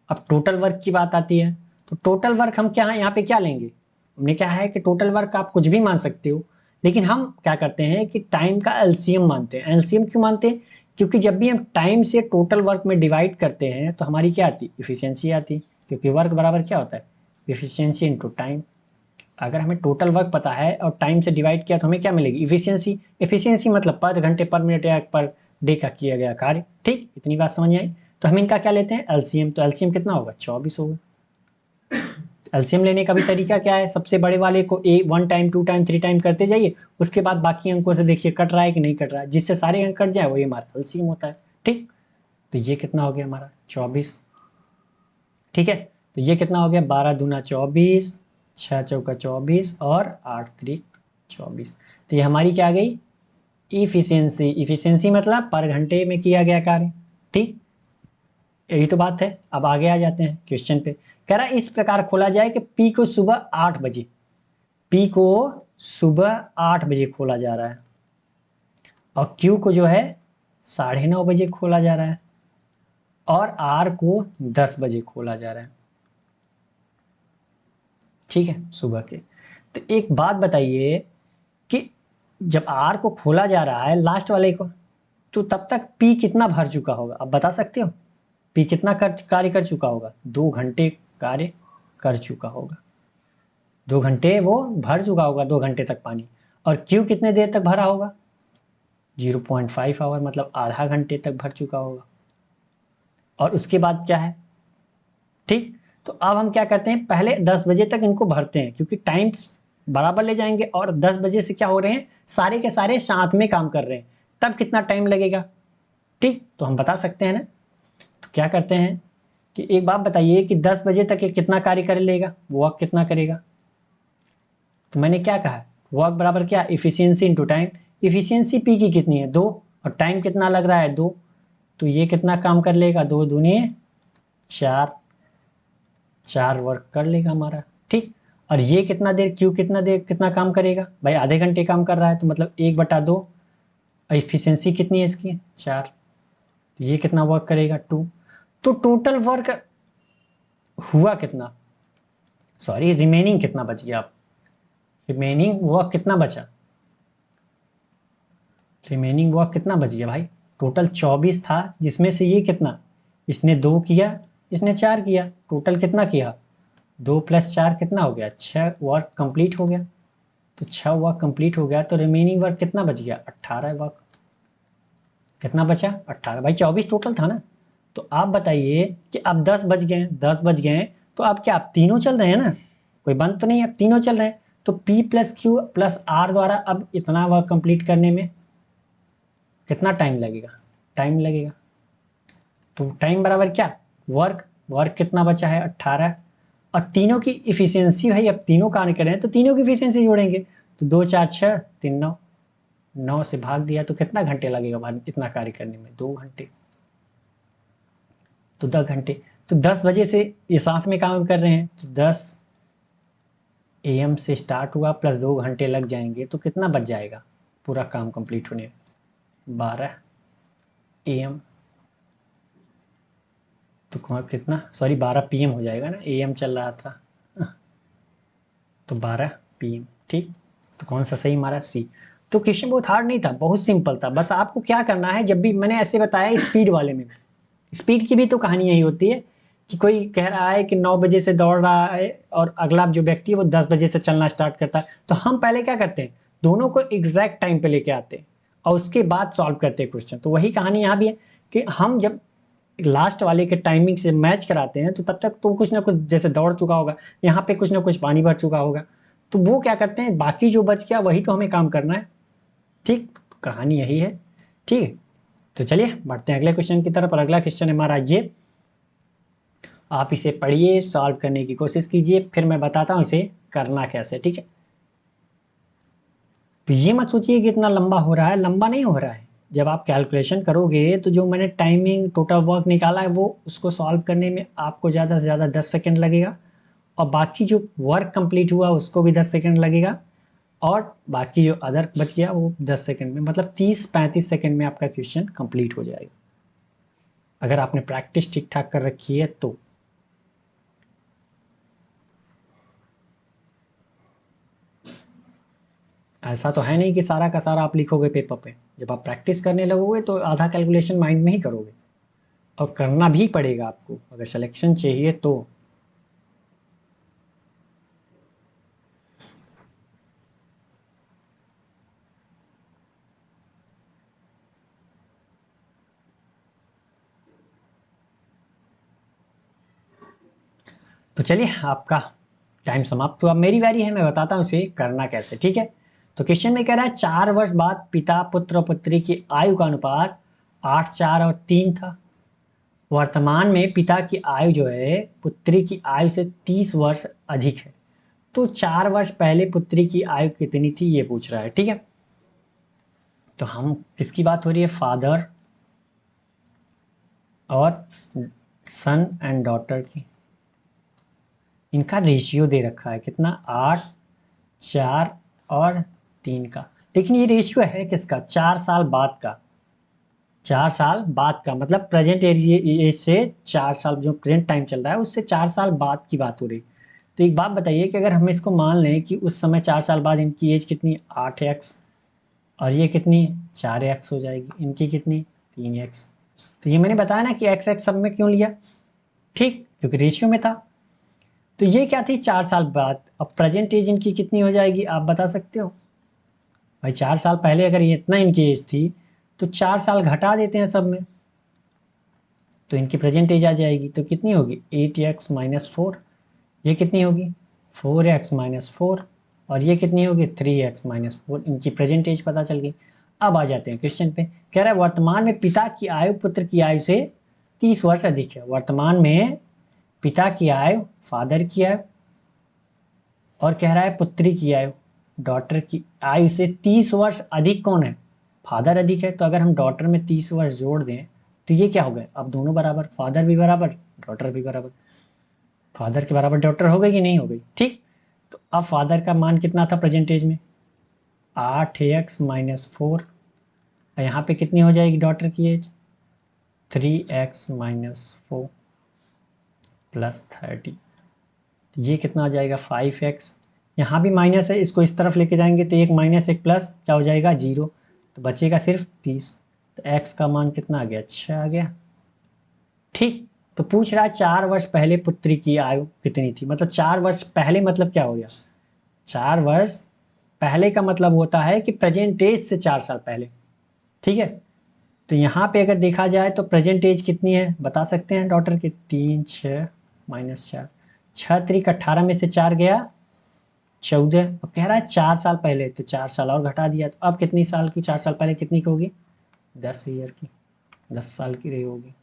अब टोटल वर्क की बात आती है, तो टोटल वर्क हम क्या यहाँ पे क्या लेंगे, हमने क्या है कि टोटल वर्क आप कुछ भी मान सकते हो, लेकिन हम क्या करते हैं कि टाइम का एलसीएम मानते हैं। एलसीएम क्यों मानते हैं, क्योंकि जब भी हम टाइम से टोटल वर्क में डिवाइड करते हैं तो हमारी क्या आती, इफिशियंसी आती, क्योंकि वर्क बराबर क्या होता है, इफिशियंसी इनटू टाइम। अगर हमें टोटल वर्क पता है और टाइम से डिवाइड किया तो हमें क्या मिलेगी, इफिशियंसी। इफिशियंसी मतलब पर घंटे, पर मिनट या पर डे का किया गया कार्य, ठीक। इतनी बात समझ आई। तो हम इनका क्या लेते हैं, एलसीएम। तो एलसीएम कितना होगा, 24 होगा। एलसीएम लेने का भी तरीका क्या है, सबसे बड़े वाले को 1 टाइम 2 टाइम 3 टाइम करते जाइए, उसके बाद बाकी अंकों से देखिए कट रहा है कि नहीं कट रहा है, जिससे सारे अंक कट जाए वही हमारा एलसीएम होता है, ठीक। तो ये कितना हो गया हमारा 24, ठीक है। तो ये कितना हो गया, 12 दूना 24, 6 चौका 24 और 8 त्रिक 24। तो ये हमारी क्या आ गई, इफिशियंसी। इफिशियंसी मतलब पर घंटे में किया गया कार्य, ठीक। यही तो बात है। अब आगे आ जाते हैं क्वेश्चन पे। कह रहा है इस प्रकार खोला जाए कि पी को सुबह 8 बजे, पी को सुबह 8 बजे खोला जा रहा है, और क्यू को जो है 9:30 बजे खोला जा रहा है, और आर को 10 बजे खोला जा रहा है, ठीक है, सुबह के। तो एक बात बताइए कि जब आर को खोला जा रहा है लास्ट वाले को, तो तब तक पी कितना भर चुका होगा, आप बता सकते हो, पी कितना कार्य कर चुका होगा, 2 घंटे कार्य कर चुका होगा, 2 घंटे वो भर चुका होगा, 2 घंटे तक पानी। और क्यू कितने देर तक भरा होगा, 0.5 आवर, मतलब आधा घंटे तक भर चुका होगा। और उसके बाद क्या है, ठीक। तो अब हम क्या करते हैं, पहले 10 बजे तक इनको भरते हैं, क्योंकि टाइम बराबर ले जाएंगे, और 10 बजे से क्या हो रहे हैं, सारे के सारे साथ में काम कर रहे हैं, तब कितना टाइम लगेगा, ठीक। तो हम बता सकते हैं ना। तो क्या करते हैं कि एक बात बताइए कि 10 बजे तक ये कितना कार्य कर लेगा, वर्क कितना करेगा। तो मैंने क्या कहा, वर्क बराबर क्या, efficiency into time. Efficiency P की कितनी है, 2, और टाइम कितना लग रहा है, 2। तो ये कितना काम कर लेगा, 2 दूनी 4, 4 वर्क कर लेगा हमारा, ठीक। और ये कितना देर, क्यू कितना देर कितना काम करेगा, भाई आधे घंटे काम कर रहा है, तो मतलब 1/2। इफिशियंसी कितनी है इसकी, 4। तो ये कितना वर्क करेगा, 2। तो टोटल वर्क हुआ कितना, सॉरी रिमेनिंग कितना बच गया, आप रिमेनिंग वर्क कितना बचा, रिमेनिंग वर्क कितना बच गया भाई, टोटल 24 था, जिसमें से ये कितना, इसने 2 किया, इसने 4 किया, टोटल कितना किया, 2 + 4 कितना हो गया, 6 वर्क कंप्लीट हो गया। तो 6 वर्क कंप्लीट हो गया, तो रिमेनिंग वर्क कितना बच गया, 18 वर्क। कितना बचा, 18, भाई 24 टोटल था ना। तो आप बताइए कि अब 10 बज गए, 10 बज गए, तो अब क्या, अब तीनों चल रहे हैं ना, कोई बंद तो नहीं है, अब तीनों चल रहे हैं। तो P + Q + R द्वारा अब इतना वर्क कंप्लीट करने में कितना टाइम लगेगा, टाइम लगेगा। तो टाइम बराबर क्या, वर्क, वर्क कितना बचा है, 18। और तीनों की इफिशियंसी, भाई अब तीनों कार्य कर रहे हैं तो तीनों की इफिशियंसी जोड़ेंगे, तो 2 4 6 3 9, 9 से भाग दिया तो कितना घंटे लगेगा भाई इतना कार्य करने में, 2 घंटे। तो 10 घंटे, तो 10 बजे से ये साथ में काम कर रहे हैं, तो 10 AM से स्टार्ट हुआ, प्लस 2 घंटे लग जाएंगे, तो कितना बच जाएगा पूरा काम कंप्लीट होने में, 12 AM। तो कितना, सॉरी 12 PM हो जाएगा ना, AM चल रहा था, तो 12 PM, ठीक। तो कौन सा सही हमारा, सी। तो क्वेश्चन बहुत हार्ड नहीं था, बहुत सिंपल था। बस आपको क्या करना है, जब भी मैंने ऐसे बताया स्पीड वाले में, स्पीड की भी तो कहानी यही होती है कि कोई कह रहा है कि 9 बजे से दौड़ रहा है और अगला जो व्यक्ति है वो 10 बजे से चलना स्टार्ट करता है, तो हम पहले क्या करते हैं, दोनों को एग्जैक्ट टाइम पे लेके आते हैं और उसके बाद सॉल्व करते हैं क्वेश्चन। तो वही कहानी यहाँ भी है कि हम जब लास्ट वाले के टाइमिंग से मैच कराते हैं, तो तब तक तो कुछ ना कुछ जैसे दौड़ चुका होगा, यहाँ पे कुछ ना कुछ पानी भर चुका होगा, तो वो क्या करते हैं, बाकी जो बच गया वही तो हमें काम करना है, ठीक। तो कहानी यही है, ठीक है। तो चलिए बढ़ते हैं अगले क्वेश्चन की तरफ। और अगला क्वेश्चन हमारा ये, आप इसे पढ़िए, सॉल्व करने की कोशिश कीजिए, फिर मैं बताता हूँ इसे करना कैसे, ठीक है। तो ये मत सोचिए कि इतना लंबा हो रहा है, लंबा नहीं हो रहा है। जब आप कैलकुलेशन करोगे तो जो मैंने टाइमिंग टोटल वर्क निकाला है वो उसको सॉल्व करने में आपको ज़्यादा से ज़्यादा 10 सेकंड लगेगा, और बाकी जो वर्क कंप्लीट हुआ उसको भी 10 सेकंड लगेगा, और बाकी जो अदर बच गया वो 10 सेकंड में, मतलब 30-35 सेकंड में आपका क्वेश्चन कंप्लीट हो जाएगा, अगर आपने प्रैक्टिस ठीक ठाक कर रखी है तो। ऐसा तो है नहीं कि सारा का सारा आप लिखोगे पेपर पे। जब आप प्रैक्टिस करने लगोगे तो आधा कैलकुलेशन माइंड में ही करोगे, और करना भी पड़ेगा आपको अगर सिलेक्शन चाहिए तो। तो चलिए, आपका टाइम समाप्त हुआ, मेरी बारी है, मैं बताता हूँ इसे करना कैसे, ठीक है। तो क्वेश्चन में कह रहा है 4 वर्ष बाद पिता पुत्र और पुत्री की आयु का अनुपात 8, 4 और 3 था। वर्तमान में पिता की आयु जो है पुत्री की आयु से 30 वर्ष अधिक है। तो 4 वर्ष पहले पुत्री की आयु कितनी थी ये पूछ रहा है, ठीक है। तो हम किसकी बात हो रही है, फादर और सन एंड डॉटर की। इनका रेशियो दे रखा है कितना, 8, 4 और 3 का। लेकिन ये रेशियो है किसका, 4 साल बाद का। 4 साल बाद का मतलब प्रेजेंट एज से 4 साल, जो प्रेजेंट टाइम चल रहा है उससे 4 साल बाद की बात हो रही। तो एक बात बताइए कि अगर हम इसको मान लें कि उस समय 4 साल बाद इनकी एज कितनी, 8x, और ये कितनी 4x हो जाएगी, इनकी कितनी 3x। तो ये मैंने बताया ना कि एक्स एक्स सब में क्यों लिया, ठीक, क्योंकि रेशियो में था। तो ये क्या थी, 4 साल बाद। अब प्रेजेंट एज इनकी कितनी हो जाएगी आप बता सकते हो भाई। 4 साल पहले अगर ये इतना इनकी एज थी तो 4 साल घटा देते हैं सब में, तो इनकी प्रेजेंट एज आ जाएगी। तो कितनी होगी, 8x-4। ये कितनी होगी, 4x-4। और ये कितनी होगी, 3x-4। इनकी प्रेजेंट एज पता चल गई। अब आ जाते हैं क्वेश्चन पे। कह रहा है वर्तमान में पिता की आयु पुत्र की आयु से 30 वर्ष अधिक है। वर्तमान में पिता की आयु, फादर की आयु, और कह रहा है पुत्री की आयु, डॉटर की आयु से 30 वर्ष अधिक कौन है, फादर अधिक है। तो अगर हम डॉटर में 30 वर्ष जोड़ दें तो ये क्या हो गए, अब दोनों बराबर, फादर भी बराबर डॉटर भी बराबर। फादर के बराबर डॉटर हो गई कि नहीं हो गई, ठीक। तो अब फादर का मान कितना था प्रेजेंटेज में, 8x-4, और यहाँ पे कितनी हो जाएगी डॉटर की एज, 3x-4 प्लस 30। तो ये कितना आ जाएगा, 5x। यहाँ भी माइनस है, इसको इस तरफ लेके जाएंगे तो 1 - 1 प्लस क्या हो जाएगा, 0। तो बचेगा सिर्फ 30। तो x का मान कितना आ गया, 6 आ गया, ठीक। तो पूछ रहा है 4 वर्ष पहले पुत्री की आयु कितनी थी, मतलब 4 वर्ष पहले मतलब क्या हो गया, 4 वर्ष पहले का मतलब होता है कि प्रेजेंट एज से 4 साल पहले, ठीक है। तो यहाँ पे अगर देखा जाए तो प्रेजेंट एज कितनी है बता सकते हैं डॉटर की, 3, 6 -4, 6×3 = 18 में से 4 गया 14। और कह रहा है 4 साल पहले, तो 4 साल और घटा दिया, तो अब कितनी साल की, 4 साल पहले कितनी की होगी, 10 ईयर की, 10 साल की रही होगी,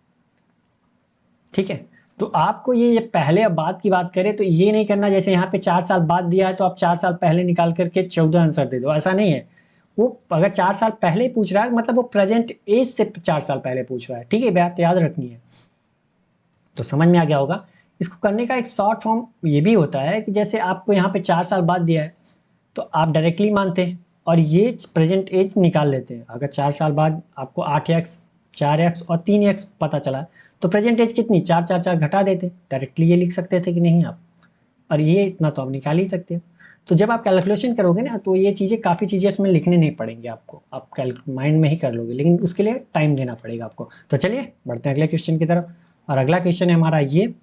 ठीक है। तो आपको ये पहले अब बाद की बात करें तो ये नहीं करना जैसे यहाँ पे 4 साल बाद दिया है तो आप 4 साल पहले निकाल करके 14 आंसर दे दो, ऐसा नहीं है। वो अगर 4 साल पहले पूछ रहा है मतलब वो प्रेजेंट एज से 4 साल पहले पूछ रहा है, ठीक है, बात याद रखनी है। तो समझ में आ गया होगा। इसको करने का एक शॉर्ट फॉर्म ये भी होता है कि जैसे आपको यहाँ पे 4 साल बाद दिया है तो आप डायरेक्टली मानते हैं और ये प्रेजेंट एज निकाल लेते हैं। अगर 4 साल बाद आपको 8x, 4x और 3x पता चला तो प्रेजेंट एज कितनी, 4 4 4 घटा देते, डायरेक्टली ये लिख सकते थे कि नहीं आप, और ये इतना तो आप निकाल ही सकते हो। तो जब आप कैलकुलेशन करोगे ना तो ये चीज़ें, काफ़ी चीज़ें उसमें लिखने नहीं पड़ेंगे आपको, आप माइंड में ही कर लोगे, लेकिन उसके लिए टाइम देना पड़ेगा आपको। तो चलिए बढ़ते हैं अगले क्वेश्चन की तरफ। और अगला क्वेश्चन है हमारा ये,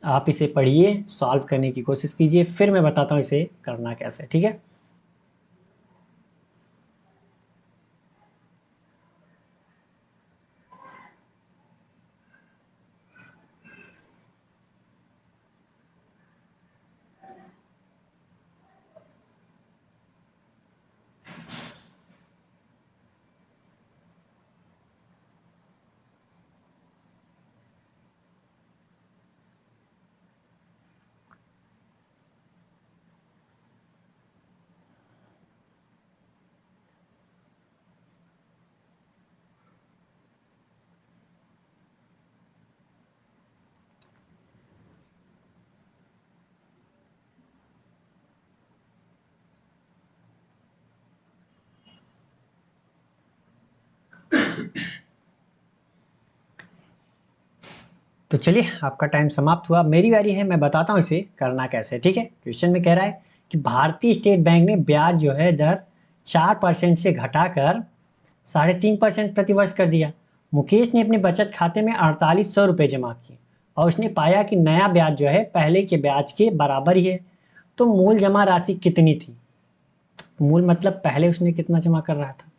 आप इसे पढ़िए, सॉल्व करने की कोशिश कीजिए, फिर मैं बताता हूँ इसे करना कैसे, ठीक है। तो चलिए आपका टाइम समाप्त हुआ, मेरी बारी है, मैं बताता हूँ इसे करना कैसे है। ठीक है, क्वेश्चन में कह रहा है कि भारतीय स्टेट बैंक ने ब्याज जो है दर 4% से घटाकर 3.5% प्रतिवर्ष कर दिया। मुकेश ने अपने बचत खाते में 4800 रुपये जमा किए और उसने पाया कि नया ब्याज जो है पहले के ब्याज के बराबर ही है। तो मूल जमा राशि कितनी थी? तो मूल मतलब पहले उसने कितना जमा कर रहा था।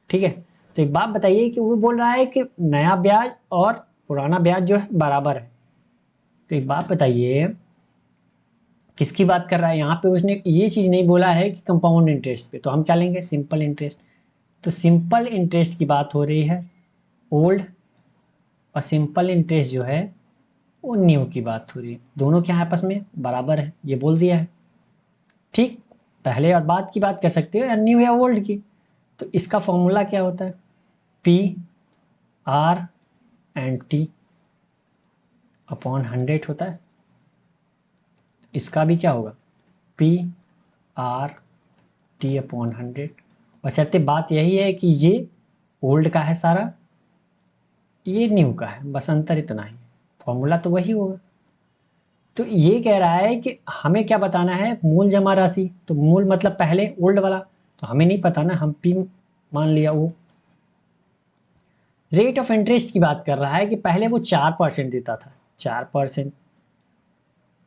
ठीक है, तो एक बात बताइए कि वो बोल रहा है कि नया ब्याज और पुराना ब्याज जो है बराबर है। तो एक बात बताइए किसकी बात कर रहा है यहाँ पे? उसने ये चीज़ नहीं बोला है कि कंपाउंड इंटरेस्ट पे, तो हम क्या लेंगे? Simple interest. तो सिंपल इंटरेस्ट की बात हो रही है, ओल्ड, और सिंपल इंटरेस्ट जो है वो न्यू की बात हो रही है। दोनों क्या है आपस में? बराबर है, ये बोल दिया है। ठीक, पहले और बाद की बात कर सकते हो या न्यू या ओल्ड की। तो इसका फॉर्मूला क्या होता है? P R and T upon 100 होता है। इसका भी क्या होगा? P R T upon 100। बशर्ते बात यही है कि ये ओल्ड का है सारा, ये न्यू का है, बस अंतर इतना ही, फॉर्मूला तो वही होगा। तो ये कह रहा है कि हमें क्या बताना है? मूल जमा राशि। तो मूल मतलब पहले ओल्ड वाला, तो हमें नहीं पता ना, हम पी मान लिया। वो रेट ऑफ इंटरेस्ट की बात कर रहा है कि पहले वो 4% देता था, 4%,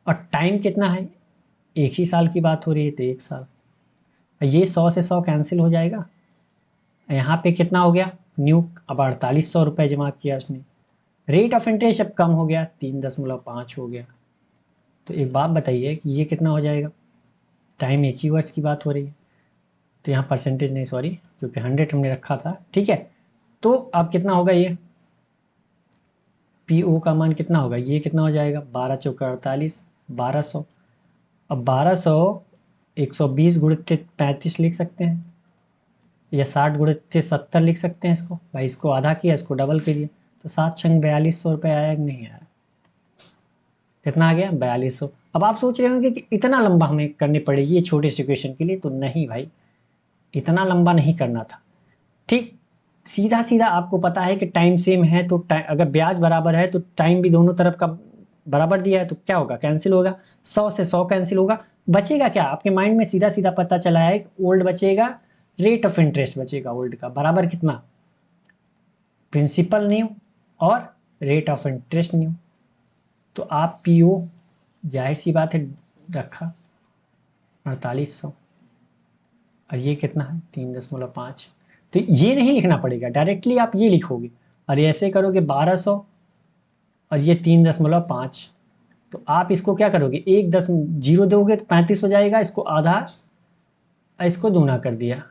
और टाइम कितना है? एक ही साल की बात हो रही है, तो 1 साल। ये 100 से 100 कैंसिल हो जाएगा। यहाँ पे कितना हो गया न्यू? अब 4800 रुपये जमा किया उसने। रेट ऑफ इंटरेस्ट अब कम हो गया, 3.5 हो गया। तो एक बात बताइए कि ये कितना हो जाएगा? टाइम एक ही वर्ष की बात हो रही है, तो यहाँ परसेंटेज नहीं, सॉरी, क्योंकि 100 हमने रखा था। ठीक है, तो अब कितना होगा ये? पी ओ का मान कितना होगा? ये कितना हो जाएगा? 12 चौका 48, 1200। अब 1200 120 गुणित 35 लिख सकते हैं, या 60 गुणित 70 लिख सकते हैं इसको। भाई इसको आधा किया, इसको डबल कीजिए, तो 7×6 4200 रुपये आया कि नहीं आया? कितना आ गया? 4200। अब आप सोच रहे होंगे कि इतना लंबा हमें करनी पड़ेगी ये छोटे से क्वेश्चन के लिए, तो नहीं भाई, इतना लंबा नहीं करना था। ठीक, सीधा सीधा आपको पता है कि टाइम सेम है, तो अगर ब्याज बराबर है तो टाइम भी दोनों तरफ का बराबर दिया है, तो क्या होगा? कैंसिल होगा, 100 से 100 कैंसिल होगा। बचेगा क्या आपके माइंड में? सीधा सीधा पता चला है, ओल्ड बचेगा, रेट ऑफ इंटरेस्ट बचेगा ओल्ड का, बराबर कितना? प्रिंसिपल न्यू और रेट ऑफ इंटरेस्ट न्यू। तो आप पीओ जाहिर सी बात है रखा 4800, और ये कितना है? 3.5। तो ये नहीं लिखना पड़ेगा, डायरेक्टली आप ये लिखोगे, और ऐसे करोगे 1200 और ये 3.5। तो आप इसको क्या करोगे? एक 10 जीरो दोगे तो 35 हो जाएगा, इसको आधा, इसको दूना कर दिया,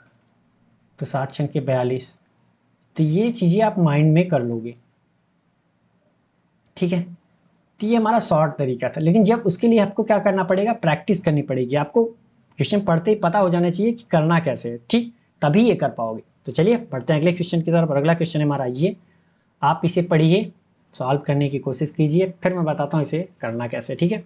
तो 7×6 42। तो ये चीज़ें आप माइंड में कर लोगे। ठीक है, तो ये हमारा शॉर्ट तरीका था, लेकिन जब उसके लिए आपको क्या करना पड़ेगा? प्रैक्टिस करनी पड़ेगी। आपको क्वेश्चन पढ़ते ही पता हो जाना चाहिए कि करना कैसे है, ठीक, तभी ये कर पाओगे। तो चलिए पढ़ते हैं अगले क्वेश्चन की तरफ। और अगला क्वेश्चन है हमारा ये, आप इसे पढ़िए, सॉल्व करने की कोशिश कीजिए, फिर मैं बताता हूँ इसे करना कैसे। ठीक है,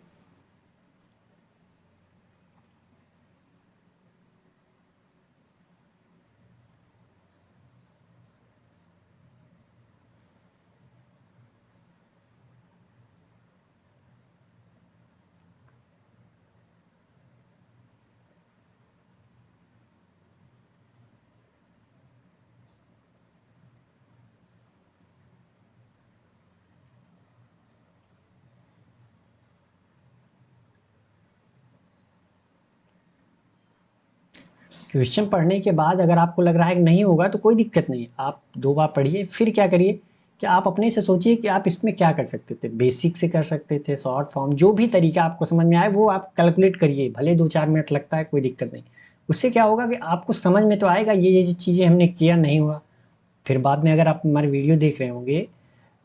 क्वेश्चन पढ़ने के बाद अगर आपको लग रहा है कि नहीं होगा तो कोई दिक्कत नहीं, आप 2 बार पढ़िए, फिर क्या करिए कि आप अपने से सोचिए कि आप इसमें क्या कर सकते थे। बेसिक से कर सकते थे, शॉर्ट फॉर्म, जो भी तरीका आपको समझ में आए वो आप कैलकुलेट करिए, भले 2-4 मिनट लगता है, कोई दिक्कत नहीं। उससे क्या होगा कि आपको समझ में तो आएगा ये चीज़ें हमने किया, नहीं हुआ। फिर बाद में अगर आप हमारे वीडियो देख रहे होंगे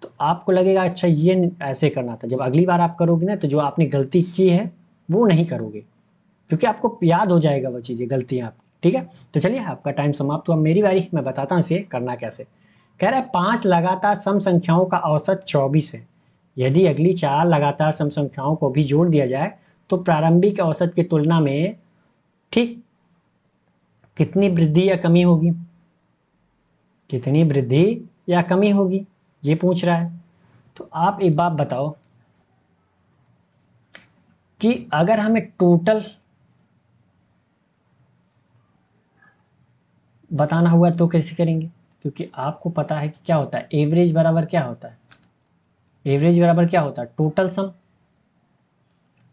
तो आपको लगेगा अच्छा ये ऐसे करना था। जब अगली बार आप करोगे ना, तो जो आपने गलती की है वो नहीं करोगे, क्योंकि आपको याद हो जाएगा वो चीज़ें, गलतियाँ आपकी। ठीक है, तो चलिए आपका टाइम समाप्त हुआ, मेरी बारी, मैं बताता हूँ इसे करना कैसे। कह रहा है 5 लगातार सम संख्याओं का औसत 24 है। यदि अगली 4 लगातार सम संख्याओं को भी जोड़ दिया जाए तो प्रारंभिक औसत की तुलना में ठीक कितनी वृद्धि या कमी होगी? कितनी वृद्धि या कमी होगी, ये पूछ रहा है। तो आप एक बात बताओ कि अगर हमें टोटल बताना हुआ तो कैसे करेंगे, क्योंकि आपको पता है कि क्या होता है एवरेज बराबर क्या होता है, एवरेज बराबर क्या होता है total sum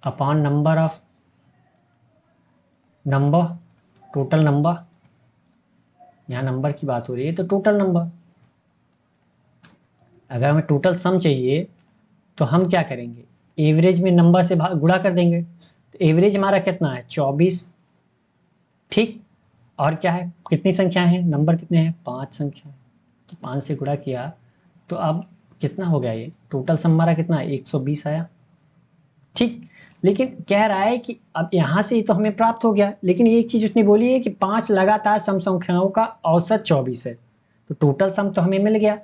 upon number of number, total number, यहाँ नंबर की बात हो रही है तो टोटल नंबर। अगर हमें टोटल सम चाहिए तो हम क्या करेंगे, एवरेज में नंबर से गुणा कर देंगे। तो एवरेज हमारा कितना है 24, ठीक। और क्या है, कितनी संख्याएं हैं, नंबर कितने हैं 5 संख्या, तो 5 से गुणा किया तो अब कितना हो गया, ये टोटल सम हमारा कितना है 120 आया, ठीक। लेकिन कह रहा है कि अब यहाँ से तो हमें प्राप्त हो गया, लेकिन ये एक चीज उसने बोली है कि 5 लगातार सम संख्याओं का औसत 24 है, तो टोटल सम तो हमें मिल गया।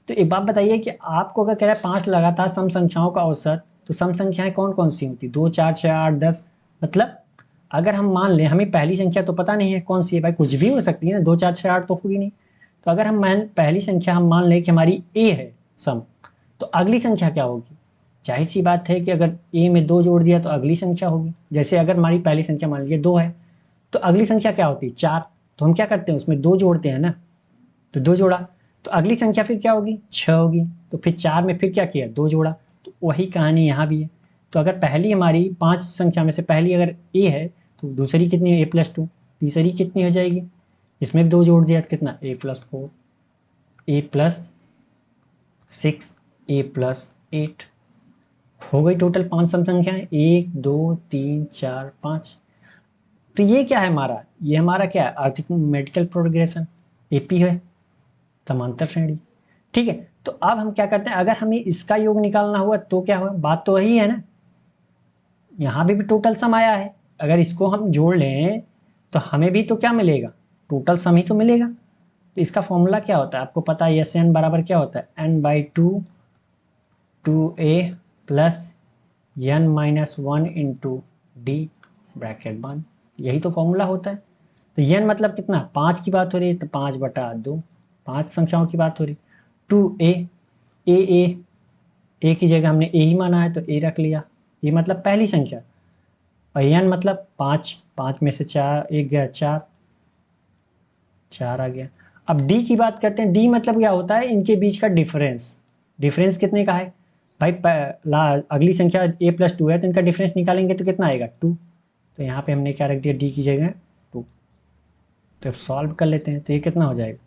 तो एक बात बताइए कि आपको अगर कह रहा है 5 लगातार सम संख्याओं का औसत, तो सम संख्याएं कौन कौन सी होती, 2 4 6 8 10, मतलब अगर हम मान लें, हमें पहली संख्या तो पता नहीं है कौन सी है, भाई कुछ भी हो सकती है ना, 2 4 6 8 तो होगी नहीं। तो अगर हम पहली संख्या हम मान लें कि हमारी ए है सम, तो अगली संख्या क्या होगी, जाहिर सी बात है कि अगर ए में 2 जोड़ दिया तो अगली संख्या होगी। जैसे अगर हमारी पहली संख्या मान लीजिए 2 है, तो अगली संख्या क्या होती है 4, तो हम क्या करते हैं उसमें 2 जोड़ते हैं ना, तो 2 जोड़ा, तो अगली संख्या फिर क्या होगी 6 होगी, तो फिर 4 में फिर क्या किया 2 जोड़ा, तो वही कहानी यहाँ भी है। तो अगर पहली हमारी 5 संख्या में से पहली अगर ए है, तो दूसरी कितनी है a+2, तीसरी कितनी हो जाएगी, इसमें भी 2 जोड़ दिया तो कितना a+4, a+6, a+8, हो गई टोटल 5 सम संख्याएं, 1 2 3 4 5। तो ये क्या है हमारा, ये हमारा क्या है अरिथमेटिकल प्रोग्रेशन, एपी है, समांतर श्रेणी, ठीक है। तो अब हम क्या करते हैं, अगर हमें इसका योग निकालना हुआ तो क्या हुआ, बात तो वही है ना, यहाँ भी टोटल सम आया है, अगर इसको हम जोड़ लें तो हमें भी तो क्या मिलेगा, टोटल सम ही तो मिलेगा। तो इसका फॉर्मूला क्या होता है आपको पता है, एस एन बराबर क्या होता है n/2 2a plus n-1 into D bracket बंद, यही तो फॉर्मूला होता है। तो n मतलब कितना 5 की बात हो रही है, तो 5/2, 5 संख्याओं की बात हो रही, 2a, ए की जगह हमने ए ही माना है तो ए रख लिया, ये मतलब पहली संख्या, और n मतलब 5, 5 में से 4 एक गया 4, 4 आ गया। अब डी की बात करते हैं, डी मतलब क्या होता है इनके बीच का डिफरेंस, डिफरेंस कितने का है भाई, अगली संख्या a+2 है तो इनका डिफरेंस निकालेंगे तो कितना आएगा 2, तो यहाँ पे हमने क्या रख दिया डी की जगह 2। तो अब सॉल्व कर लेते हैं, तो ये कितना हो जाएगा,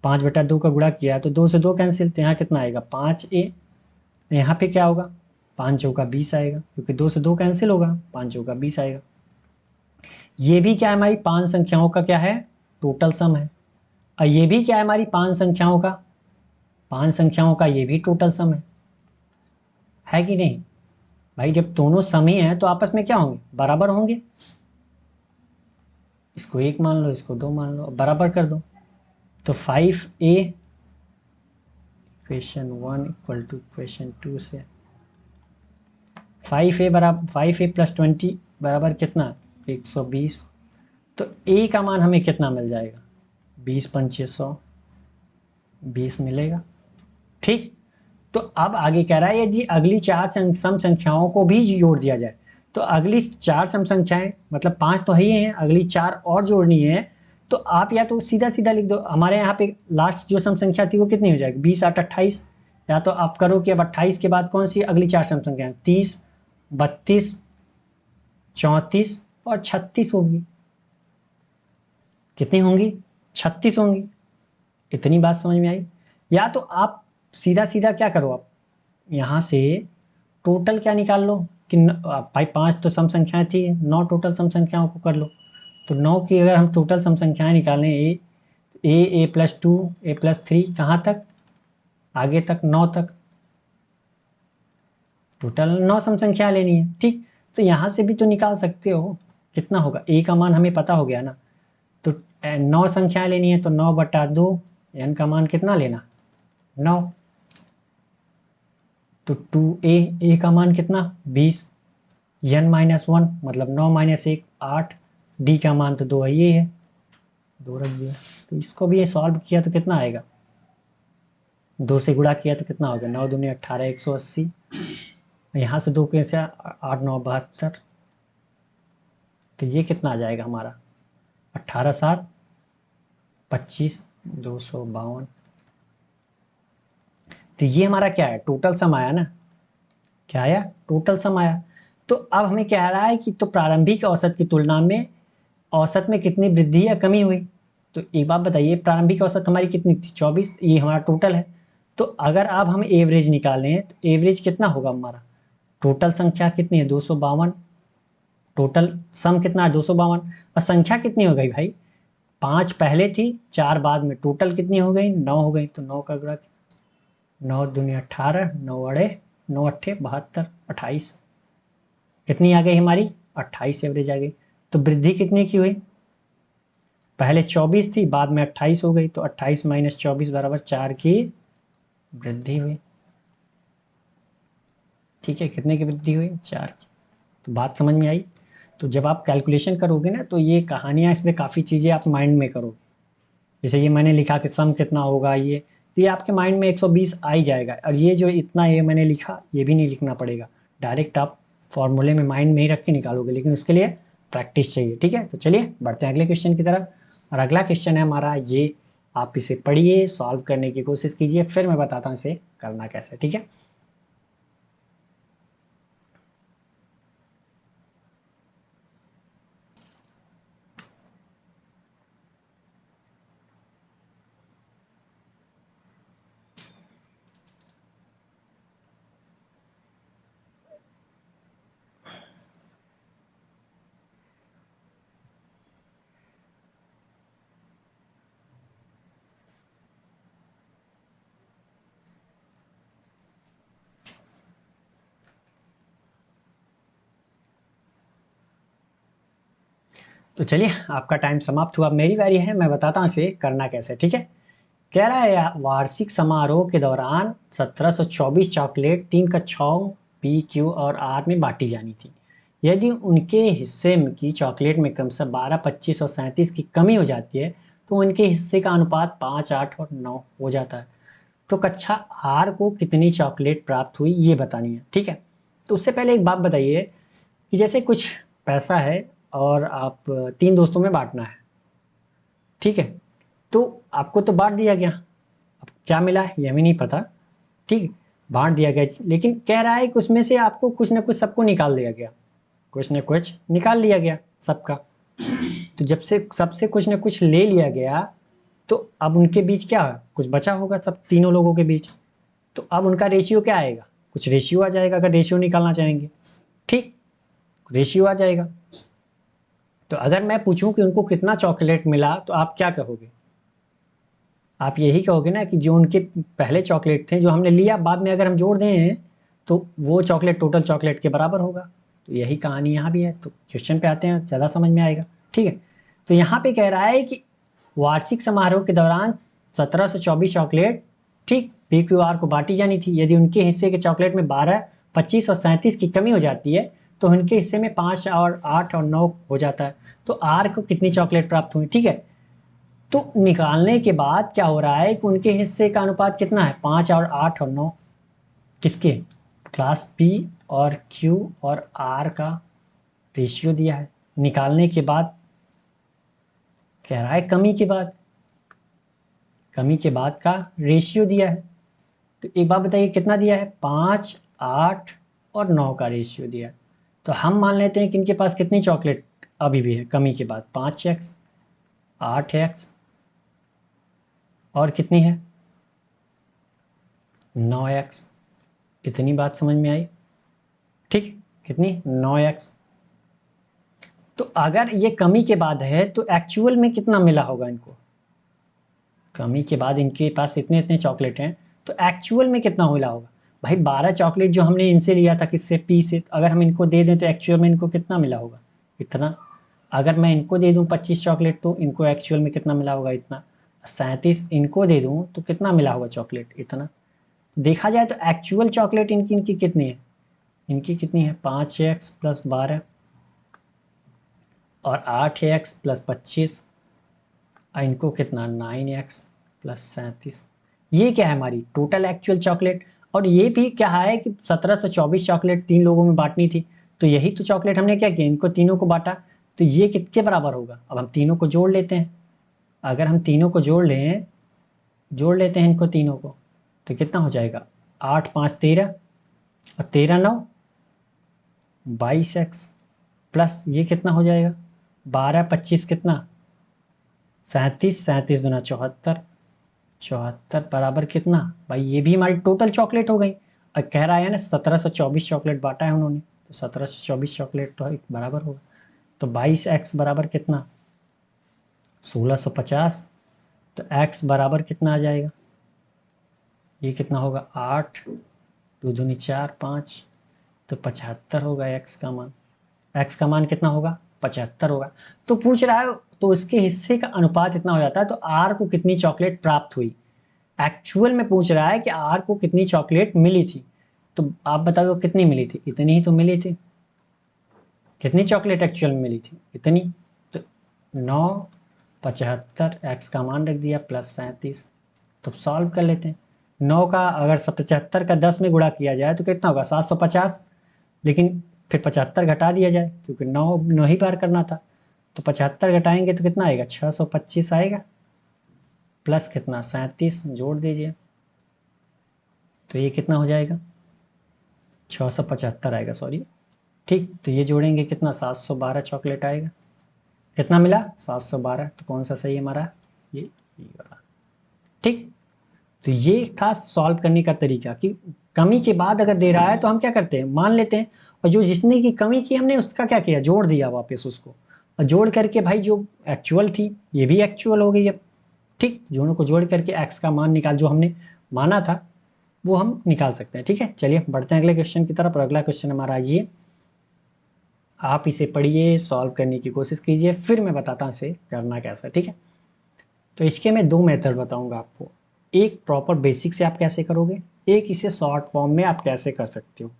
5/2 का गुणा किया तो 2 से 2 कैंसिल, तो यहाँ कितना आएगा 5a, यहाँ पे क्या होगा 5 चौका 20 आएगा, क्योंकि 2 से 2 कैंसिल होगा, 5 चौका 20 आएगा। ये भी क्या है हमारी 5 संख्याओं का क्या है टोटल सम है, और ये भी क्या है हमारी 5 संख्याओं का, 5 संख्याओं का ये भी टोटल सम है कि नहीं भाई, जब दोनों सम ही हैं तो आपस में क्या होंगे बराबर होंगे, इसको 1 मान लो इसको 2 मान लो, बराबर कर दो, तो 5a equation 1 equal two equation 2 से 5a बराबर 5a प्लस 20 बराबर कितना 120, तो a का मान हमें कितना मिल जाएगा 20×5 = 20 मिलेगा, ठीक। तो अब आगे कह रहा है यदि अगली 4 सम संख्याओं को भी जोड़ दिया जाए, तो अगली 4 सम संख्याएं मतलब 5 तो है ही हैं, अगली 4 और जोड़नी है, तो आप या तो सीधा सीधा लिख दो, हमारे यहाँ पे लास्ट जो सम संख्या थी वो कितनी हो जाएगी 20 8 28, या तो आप करो कि अब 28 के बाद कौन सी अगली 4 सम संख्याएं 30 32 34 और 36 होगी, कितनी होंगी 36 होंगी, इतनी बात समझ में आई। या तो आप सीधा सीधा क्या करो, आप यहाँ से टोटल क्या निकाल लो कि भाई 5 तो सम संख्याएं थी, 9 टोटल सम संख्याओं को कर लो, तो 9 की अगर हम टोटल सम संख्याएं निकालें a+2 a+3 कहाँ तक, आगे तक 9 तक, टोटल 9 सम संख्या लेनी है, ठीक। तो यहाँ से भी तो निकाल सकते हो, कितना होगा a का मान हमें पता हो गया ना, तो 9 संख्याएं लेनी है तो 9/2, n का मान कितना लेना 9, तो 2a का मान कितना 20, n-1 मतलब 9 - 1 8, d का मान तो 2 ये है 2 रख दिया, तो इसको भी ये सॉल्व किया तो कितना आएगा 2 से गुणा किया तो कितना हो गया, 9 दूनी 18, 180। यहाँ से 2 कैसे, 8 9 72, तो ये कितना आ जाएगा हमारा, 18 7 25, 252। तो ये हमारा क्या है, टोटल सम आया ना, क्या आया, टोटल सम आया। तो अब हमें कह रहा है कि तो प्रारंभिक औसत की तुलना में औसत में कितनी वृद्धि या कमी हुई। तो एक बात बताइए, प्रारंभिक औसत हमारी कितनी थी, 24, ये हमारा टोटल है। तो अगर अब हम एवरेज निकालें तो एवरेज कितना होगा हमारा, टोटल संख्या कितनी है, 252, टोटल सम कितना है 252, और संख्या कितनी हो गई भाई, 5 पहले थी 4 बाद में, टोटल कितनी हो गई, 9 हो गई। तो 9 का गुणा, 9 दूनी 18, 9 अड़े 9 अट्ठे 72, 28, कितनी आ गई हमारी, 28 एवरेज आ गई। तो वृद्धि कितनी की हुई, पहले 24 थी बाद में 28 हो गई, तो 28 माइनस 24 बराबर 4 की वृद्धि हुई। ठीक है, कितने की वृद्धि हुई, 4 की। तो बात समझ में आई। तो जब आप कैलकुलेशन करोगे ना, तो ये कहानियाँ, इसमें काफ़ी चीज़ें आप माइंड में करोगे। जैसे ये मैंने लिखा कि सम कितना होगा, ये तो ये आपके माइंड में 120 आ ही जाएगा। और ये जो इतना ये मैंने लिखा, ये भी नहीं लिखना पड़ेगा, डायरेक्ट आप फॉर्मूले में माइंड में ही रख के निकालोगे, लेकिन उसके लिए प्रैक्टिस चाहिए। ठीक है, तो चलिए बढ़ते हैं अगले क्वेश्चन की तरफ। और अगला क्वेश्चन है हमारा ये, आप इसे पढ़िए, सॉल्व करने की कोशिश कीजिए, फिर मैं बताता हूँ इसे करना कैसे। ठीक है, तो चलिए आपका टाइम समाप्त हुआ, मेरी बारी है, मैं बताता हूँ इसे करना कैसे। ठीक है, कह रहा है वार्षिक समारोह के दौरान 1724 चॉकलेट 3 कक्षाओं पी, क्यू और आर में बांटी जानी थी। यदि उनके हिस्से की चॉकलेट में क्रमशः 12, 25 और 37 की कमी हो जाती है, तो उनके हिस्से का अनुपात 5, 8 और 9 हो जाता है। तो कक्षा आर को कितनी चॉकलेट प्राप्त हुई, ये बतानी है। ठीक है, तो उससे पहले एक बात बताइए कि जैसे कुछ पैसा है और आप 3 दोस्तों में बांटना है। ठीक है, तो आपको तो बांट दिया गया, अब क्या मिला है ये हमें नहीं पता। ठीक है, बांट दिया गया, लेकिन कह रहा है कि उसमें से आपको कुछ ना कुछ सबको निकाल दिया गया, कुछ ना कुछ निकाल लिया गया सबका। तो जब से सबसे कुछ ना कुछ ले लिया गया, तो अब उनके बीच क्या है, कुछ बचा होगा सब तीनों लोगों के बीच। तो अब उनका रेशियो क्या आएगा, कुछ रेशियो आ जाएगा, अगर रेशियो निकालना चाहेंगे। ठीक, रेशियो आ जाएगा। तो अगर मैं पूछूं कि उनको कितना चॉकलेट मिला, तो आप क्या कहोगे, आप यही कहोगे ना कि जो उनके पहले चॉकलेट थे जो हमने लिया, बाद में अगर हम जोड़ दें तो वो चॉकलेट टोटल चॉकलेट के बराबर होगा। तो यही कहानी यहाँ भी है। तो क्वेश्चन पे आते हैं, ज़्यादा समझ में आएगा। ठीक है, तो यहाँ पे कह रहा है कि वार्षिक समारोह के दौरान 1724 चॉकलेट, ठीक, पी क्यू आर को बांटी जानी थी। यदि उनके हिस्से के चॉकलेट में 12, 25 और 37 की कमी हो जाती है, तो उनके हिस्से में 5 और 8 और 9 हो जाता है। तो आर को कितनी चॉकलेट प्राप्त हुई। ठीक है, तो निकालने के बाद क्या हो रहा है कि उनके हिस्से का अनुपात कितना है, 5 और 8 और 9, किसके, क्लास पी और क्यू और आर का रेशियो दिया है। निकालने के बाद कह रहा है कमी के बाद, कमी के बाद का रेशियो दिया है। तो एक बात बताइए कितना दिया है, 5, 8 और 9 का रेशियो दिया है। तो हम मान लेते हैं कि इनके पास कितनी चॉकलेट अभी भी है कमी के बाद, 5x, 8x और कितनी है, 9x। इतनी बात समझ में आई। ठीक, कितनी, 9x। तो अगर ये कमी के बाद है तो एक्चुअल में कितना मिला होगा इनको, कमी के बाद इनके पास इतने इतने चॉकलेट हैं, तो एक्चुअल में कितना मिला होगा। भाई 12 चॉकलेट जो हमने इनसे लिया था, किससे, पी से, अगर हम इनको दे दें तो एक्चुअल में इनको कितना मिला होगा, इतना। अगर मैं इनको दे दूं 25 चॉकलेट, तो इनको एक्चुअल में कितना मिला होगा, इतना। 37 इनको दे दूं तो कितना मिला होगा चॉकलेट, इतना। देखा जाए तो एक्चुअल चॉकलेट इनकी इनकी कितनी है, इनकी कितनी है, 5x प्लस 12 और 8x प्लस 25, इनको कितना, 9x प्लस 37। ये क्या है हमारी टोटल एक्चुअल चॉकलेट, और ये भी क्या है कि 1724 चॉकलेट 3 लोगों में बांटनी थी, तो यही तो चॉकलेट हमने क्या किया, इनको तीनों को बांटा, तो ये कितने बराबर होगा। अब हम तीनों को जोड़ लेते हैं, अगर हम तीनों को जोड़ लेते हैं इनको तीनों को, तो कितना हो जाएगा, 8 5 13 और 13 9 22x, प्लस ये कितना हो जाएगा, 12 25 कितना 37, 37 दूना 74, 74 बराबर कितना भाई, ये भी हमारी टोटल चॉकलेट हो गई। और कह रहा है ना 1724 चॉकलेट बांटा है उन्होंने, तो 1724 चॉकलेट तो एक बराबर होगा, तो 22x बराबर कितना 1650, तो x बराबर कितना आ जाएगा, ये कितना होगा 8 2 दूनी 4 5, तो 75 होगा x का मान। x का मान कितना होगा 75 होगा। तो पूछ रहा है तो इसके हिस्से का अनुपात इतना हो जाता है, तो r को कितनी चॉकलेट प्राप्त हुई, एक्चुअल में पूछ रहा है कि r को कितनी चॉकलेट मिली थी, तो आप बताओ कितनी मिली थी, इतनी ही तो मिली थी। कितनी चॉकलेट एक्चुअल में मिली थी, इतनी, तो 9 75 x का मान रख दिया प्लस 37, तो सॉल्व कर लेते हैं। 9 का अगर 75 का 10 में गुणा किया जाए तो कितना होगा 750, लेकिन फिर 75 घटा दिया जाए क्योंकि 9 ही बार करना था, तो 75 घटाएंगे तो कितना आएगा 625 आएगा, प्लस कितना 37 जोड़ दीजिए, तो ये कितना हो जाएगा 675 आएगा, सॉरी ठीक, तो ये जोड़ेंगे कितना 712 चॉकलेट आएगा, कितना मिला 712, तो कौन सा सही है हमारा, ये वाला, ठीक। तो ये था सॉल्व करने का तरीका कि कमी के बाद अगर दे रहा है तो हम क्या करते हैं मान लेते हैं, और जो जिसने की कमी की हमने उसका क्या किया जोड़ दिया वापस उसको, और जोड़ करके भाई जो एक्चुअल थी ये भी एक्चुअल हो गई अब, ठीक, दोनों को जोड़ करके x का मान निकाल जो हमने माना था वो हम निकाल सकते हैं। ठीक है, चलिए बढ़ते हैं अगले क्वेश्चन की तरफ, और अगला क्वेश्चन हमारा ये, आप इसे पढ़िए सॉल्व करने की कोशिश कीजिए, फिर मैं बताता हूँ इसे करना कैसा है। ठीक है, तो इसके मैं 2 मेथड बताऊंगा आपको, एक प्रॉपर बेसिक से आप कैसे करोगे, एक इसे शॉर्ट फॉर्म में आप कैसे कर सकते हो।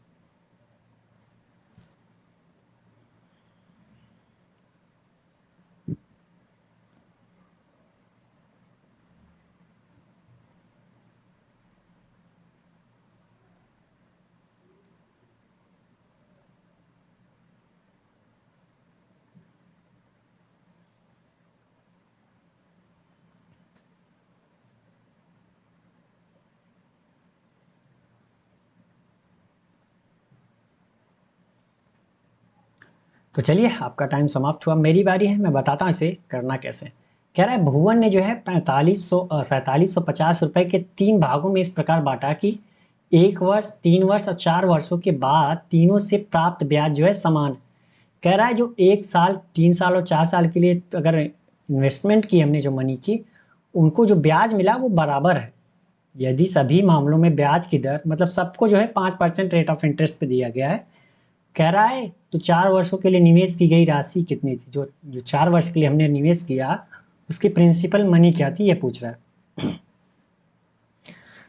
तो चलिए आपका टाइम समाप्त हुआ, मेरी बारी है, मैं बताता हूँ इसे करना कैसे। कह रहा है भुवन ने जो है 4750 रुपए के 3 भागों में इस प्रकार बांटा कि 1 वर्ष 3 वर्ष और 4 वर्षों के बाद तीनों से प्राप्त ब्याज जो है समान है। कह रहा है जो 1 साल 3 साल और 4 साल के लिए अगर इन्वेस्टमेंट की हमने जो मनी की, उनको जो ब्याज मिला वो बराबर है। यदि सभी मामलों में ब्याज की दर मतलब सबको जो है 5% रेट ऑफ इंटरेस्ट पे दिया गया है, कह रहा है तो 4 वर्षों के लिए निवेश की गई राशि कितनी थी, जो जो 4 वर्ष के लिए हमने निवेश किया उसकी प्रिंसिपल मनी क्या थी ये पूछ रहा है।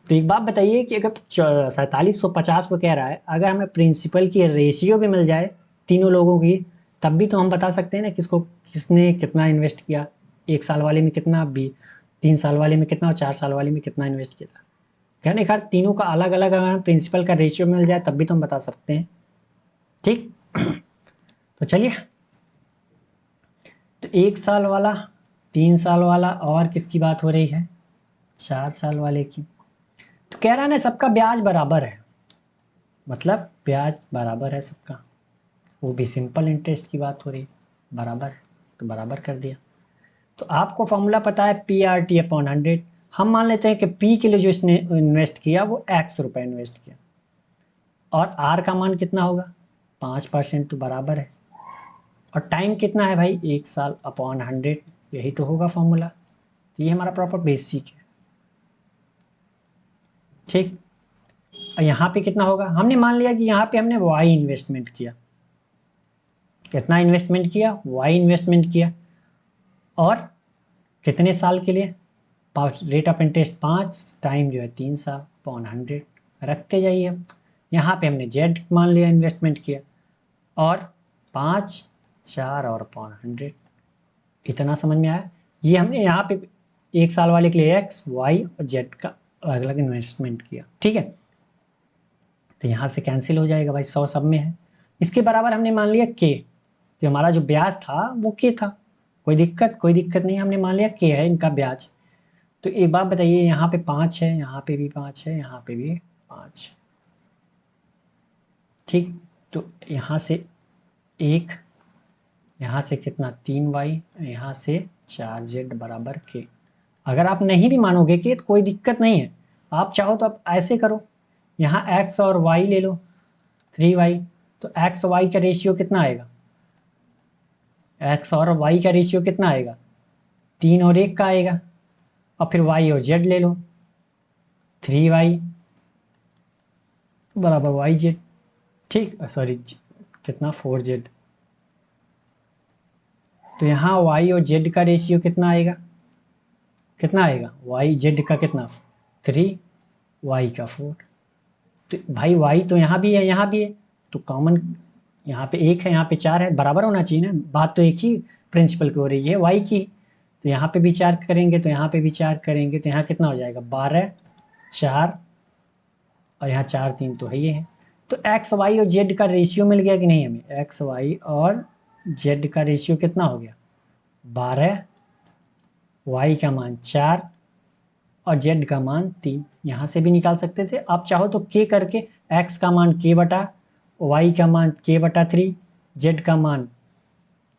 तो एक बात बताइए कि अगर 4750 को कह रहा है, अगर हमें प्रिंसिपल की रेशियो भी मिल जाए तीनों लोगों की, तब भी तो हम बता सकते हैं ना किसको किसने कितना इन्वेस्ट किया, 1 साल वाले में कितना, भी 3 साल वाले में कितना और 4 साल वाले में कितना इन्वेस्ट किया था। कहने का तीनों का अलग अलग अगर प्रिंसिपल का रेशियो मिल जाए तब भी तो हम बता सकते हैं। ठीक, तो चलिए, तो 1 साल वाला 3 साल वाला और किसकी बात हो रही है 4 साल वाले की, तो कह रहा है ना सबका ब्याज बराबर है, मतलब ब्याज बराबर है सबका, वो भी सिंपल इंटरेस्ट की बात हो रही है, बराबर है तो बराबर कर दिया। तो आपको फॉर्मूला पता है PRT/100, हम मान लेते हैं कि P के लिए जो इसने इन्वेस्ट किया वो x रुपए इन्वेस्ट किया, और R का मान कितना होगा 5%, तो बराबर है, और टाइम कितना है भाई 1 साल अपॉन 100, यही तो होगा फॉर्मूला। तो ये हमारा प्रॉपर बेसिक है। ठीक, और यहाँ पे कितना होगा, हमने मान लिया कि यहाँ पे हमने y इन्वेस्टमेंट किया, कितना इन्वेस्टमेंट किया y इन्वेस्टमेंट किया, और कितने साल के लिए, रेट ऑफ इंटरेस्ट 5, टाइम जो है 3 साल अपॉन 100 रखते जाइए। हम यहाँ पे हमने z मान लिया इन्वेस्टमेंट किया, और 5 4 और अपॉन 100, इतना समझ में आया। ये हमने यहाँ पे 1 साल वाले के लिए x y और z का अलग अलग इन्वेस्टमेंट किया, ठीक है। तो यहाँ से कैंसिल हो जाएगा भाई, 100 सब में है। इसके बराबर हमने मान लिया के, जो हमारा जो ब्याज था वो के था, कोई दिक्कत नहीं, हमने मान लिया के है इनका ब्याज। तो एक बात बताइए, यहाँ पे 5 है, यहाँ पे भी 5 है, यहाँ पे भी 5, ठीक। तो यहाँ से 1, यहाँ से कितना 3y, यहाँ से 4z बराबर के। अगर आप नहीं भी मानोगे कि तो कोई दिक्कत नहीं है, आप चाहो तो आप ऐसे करो, यहाँ x और y ले लो 3y, तो x y का रेशियो कितना आएगा, x और y का रेशियो कितना आएगा, 3 और 1 का आएगा। और फिर y और z ले लो, 3y बराबर yz, ठीक, सॉरी कितना 4z। तो यहाँ y और z का रेशियो कितना आएगा, y z का कितना 3, y का 4। तो भाई y तो यहाँ भी है, यहाँ भी है, तो कॉमन यहाँ पे 1 है, यहाँ पे 4 है, बराबर होना चाहिए ना, बात तो एक ही प्रिंसिपल की हो रही है y की। तो यहाँ पे विचार करेंगे, तो यहाँ पे विचार करेंगे, तो यहाँ कितना हो जाएगा 12, 4 और यहाँ 4 3 तो है ये है। तो एक्स वाई और जेड का रेशियो मिल गया कि नहीं हमें, एक्स वाई और जेड का रेशियो कितना हो गया 12, वाई का मान 4 और जेड का मान 3। यहाँ से भी निकाल सकते थे, आप चाहो तो के करके, एक्स का मान के बटा, वाई का मान के बटा 3, जेड का मान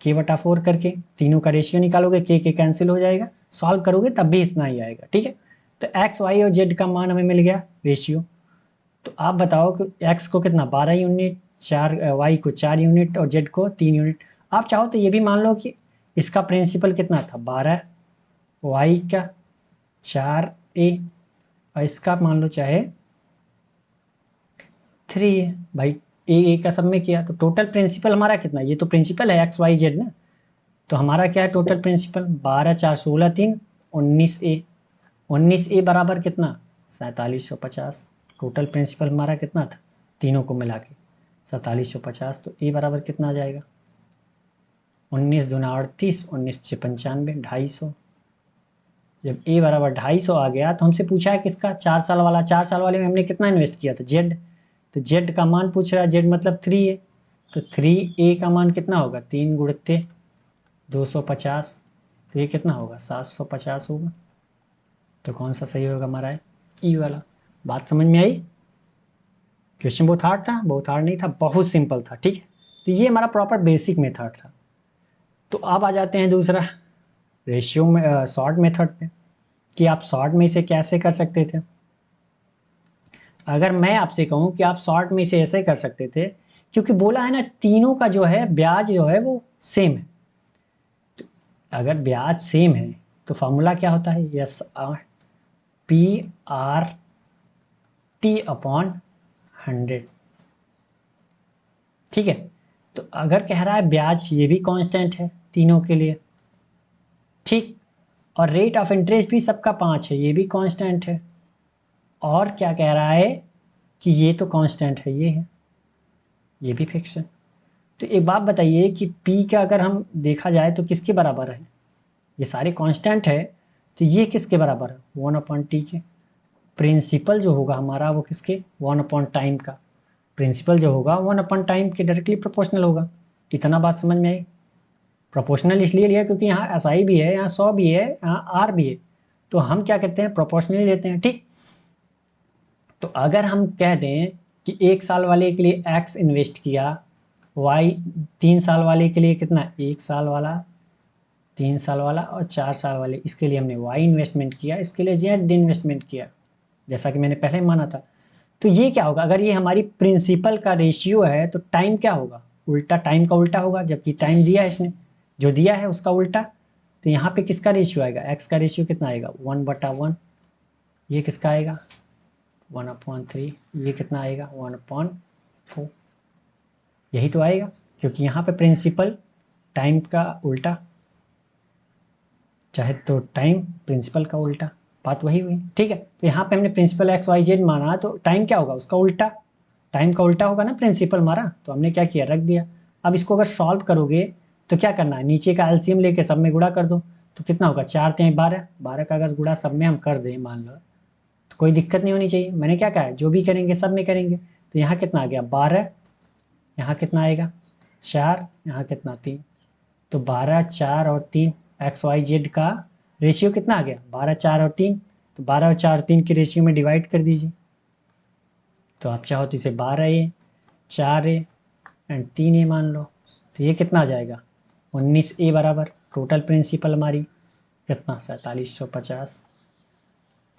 के बटा 4 करके तीनों का रेशियो निकालोगे, के कैंसिल हो जाएगा, सॉल्व करोगे तब भी इतना ही आएगा, ठीक है। तो एक्स वाई और जेड का मान हमें मिल गया रेशियो। तो आप बताओ कि एक्स को कितना 12 यूनिट, 4 वाई को 4 यूनिट और जेड को 3 यूनिट। आप चाहो तो ये भी मान लो कि इसका प्रिंसिपल कितना था 12, वाई का 4a और इसका मान लो चाहे 3a। भाई ए का सब में किया तो टोटल प्रिंसिपल हमारा कितना, ये तो प्रिंसिपल है एक्स वाई जेड ना, तो हमारा क्या है टोटल प्रिंसिपल 12 4 16 3 19a। 19a बराबर कितना 4750। टोटल प्रिंसिपल हमारा कितना था तीनों को मिला के 4750। तो a बराबर कितना आ जाएगा 19 दूना 38, 19 से 95, 250। जब a बराबर 250 आ गया तो हमसे पूछा है किसका 4 साल वाला, 4 साल वाले में हमने कितना इन्वेस्ट किया था जेड, तो जेड का मान पूछ रहा है, जेड मतलब 3 है, तो 3a का मान कितना होगा 3 गुणित 250, तो ये कितना होगा 750 होगा। तो कौन सा सही होगा हमारा है ई वाला। बात समझ में आई। क्वेश्चन बहुत हार्ड था, बहुत हार्ड नहीं था, बहुत सिंपल था, ठीक है। तो ये हमारा प्रॉपर बेसिक मेथड था। तो अब आ जाते हैं दूसरा रेशियो में, शॉर्ट मेथड पे, कि आप शॉर्ट में इसे कैसे कर सकते थे। अगर मैं आपसे कहूं कि आप शॉर्ट में इसे ऐसे कर सकते थे, क्योंकि बोला है ना तीनों का जो है ब्याज जो है वो सेम है। तो अगर ब्याज सेम है तो फॉर्मूला क्या होता है, yes P R T upon 100, ठीक है। तो अगर कह रहा है ब्याज ये भी कांस्टेंट है तीनों के लिए, ठीक, और रेट ऑफ इंटरेस्ट भी सबका 5 है, ये भी कांस्टेंट है, और क्या कह रहा है कि ये तो कांस्टेंट है, ये है, ये भी फिक्स है। तो एक बात बताइए कि P का अगर हम देखा जाए तो किसके बराबर है, ये सारे कांस्टेंट है, तो ये किसके बराबर है 1/t के। प्रिंसिपल जो होगा हमारा वो किसके 1/टाइम का, प्रिंसिपल जो होगा 1/टाइम के डायरेक्टली प्रोपोर्शनल होगा। इतना बात समझ में आई। प्रोपोर्शनल इसलिए लिया क्योंकि यहाँ SI भी है, यहाँ 100 भी है, यहाँ R भी है, तो हम क्या करते हैं प्रोपोर्शनल लेते हैं, ठीक। तो अगर हम कह दें कि 1 साल वाले के लिए X इन्वेस्ट किया, Y 3 साल वाले के लिए कितना 1 साल वाला, 3 साल वाला और 4 साल वाले, इसके लिए हमने Y इन्वेस्टमेंट किया, इसके लिए Z इन्वेस्टमेंट किया, जैसा कि मैंने पहले माना था। तो ये क्या होगा, अगर ये हमारी प्रिंसिपल का रेशियो है तो टाइम क्या होगा उल्टा, टाइम का उल्टा होगा, जबकि टाइम दिया है इसने, जो दिया है उसका उल्टा। तो यहाँ पे किसका रेशियो आएगा, एक्स का रेशियो कितना आएगा 1/1, ये किसका आएगा 1/3, ये कितना आएगा 1/4, यही तो आएगा, क्योंकि यहाँ पे प्रिंसिपल टाइम का उल्टा, चाहे तो टाइम प्रिंसिपल का उल्टा, बात वही हुई, ठीक है। तो यहाँ पे हमने प्रिंसिपल एक्स वाई जेड माना, तो टाइम क्या होगा उसका उल्टा, टाइम का उल्टा होगा ना प्रिंसिपल मारा, तो हमने क्या किया रख दिया। अब इसको अगर सॉल्व करोगे तो क्या करना है, नीचे का एलसीएम लेके सब में गुणा कर दो, तो कितना होगा 4 3 12, 12 का अगर गुणा सब में हम कर दें मान लो, तो कोई दिक्कत नहीं होनी चाहिए। मैंने क्या कहा है, जो भी करेंगे सब में करेंगे। तो यहाँ कितना आ गया 12, यहाँ कितना आएगा 4, यहाँ कितना 3। तो 12, 4 और 3 एक्स वाई जेड का रेशियो कितना आ गया 12, 4 और 3। तो 12 और 4 3 के रेशियो में डिवाइड कर दीजिए। तो आप चाहो तो इसे 12A 4A एंड 3A मान लो। तो ये कितना आ जाएगा 19A बराबर टोटल प्रिंसिपल हमारी कितना 4750।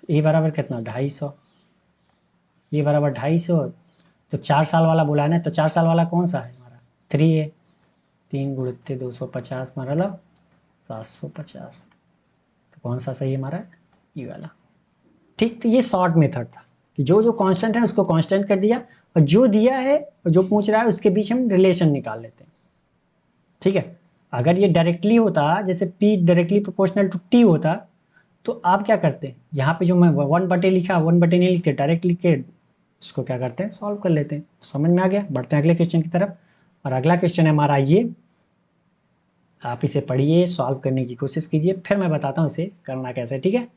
ए बराबर कितना 250, ये बराबर 250। तो 4 साल वाला बोला है ना, तो 4 साल वाला कौन सा है हमारा 3A। 3 गुणित 250 मतलब 750। तो कौन सा सही है हमारा ये वाला। ठीक, तो ये शॉर्ट मेथड था कि जो जो कांस्टेंट है उसको कांस्टेंट कर दिया, और जो दिया है और जो पूछ रहा है उसके बीच हम रिलेशन निकाल लेते हैं। ठीक है, अगर ये डायरेक्टली होता, जैसे P directly proportional to T होता, तो आप क्या करते, यहाँ पे जो मैं 1/, लिखा 1/, नहीं लिखते, डायरेक्ट लिख के इसको क्या करते हैं सॉल्व कर लेते हैं। समझ में आ गया, बढ़ते हैं अगले क्वेश्चन की तरफ। और अगला क्वेश्चन है हमारा ये, आप इसे पढ़िए, सॉल्व करने की कोशिश कीजिए, फिर मैं बताता हूँ इसे करना कैसे। ठीक है,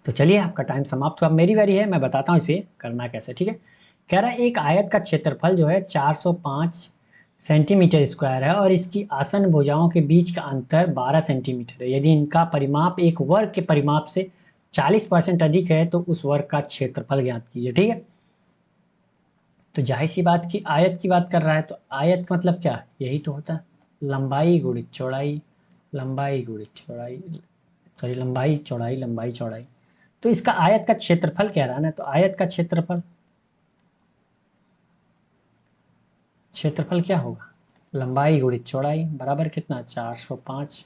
तो चलिए आपका टाइम समाप्त हुआ, मेरी बारी है, मैं बताता हूँ इसे करना कैसे। ठीक है, कह रहा है एक आयत का क्षेत्रफल जो है 405 सेंटीमीटर स्क्वायर है और इसकी आसन भुजाओं के बीच का अंतर 12 सेंटीमीटर है। यदि इनका परिमाप एक वर्ग के परिमाप से 40% अधिक है तो उस वर्ग का क्षेत्रफल ज्ञात कीजिए। ठीक है, तो जाहिर सी बात की आयत की बात कर रहा है, तो आयत का मतलब क्या, यही तो होता है लंबाई गुणित चौड़ाई, लंबाई गुणित चौड़ाई, सॉरी लंबाई चौड़ाई, लंबाई चौड़ाई। तो इसका आयत का क्षेत्रफल कह रहा है ना, तो आयत का क्षेत्रफल, क्षेत्रफल क्या होगा लंबाई गुणित चौड़ाई बराबर कितना 405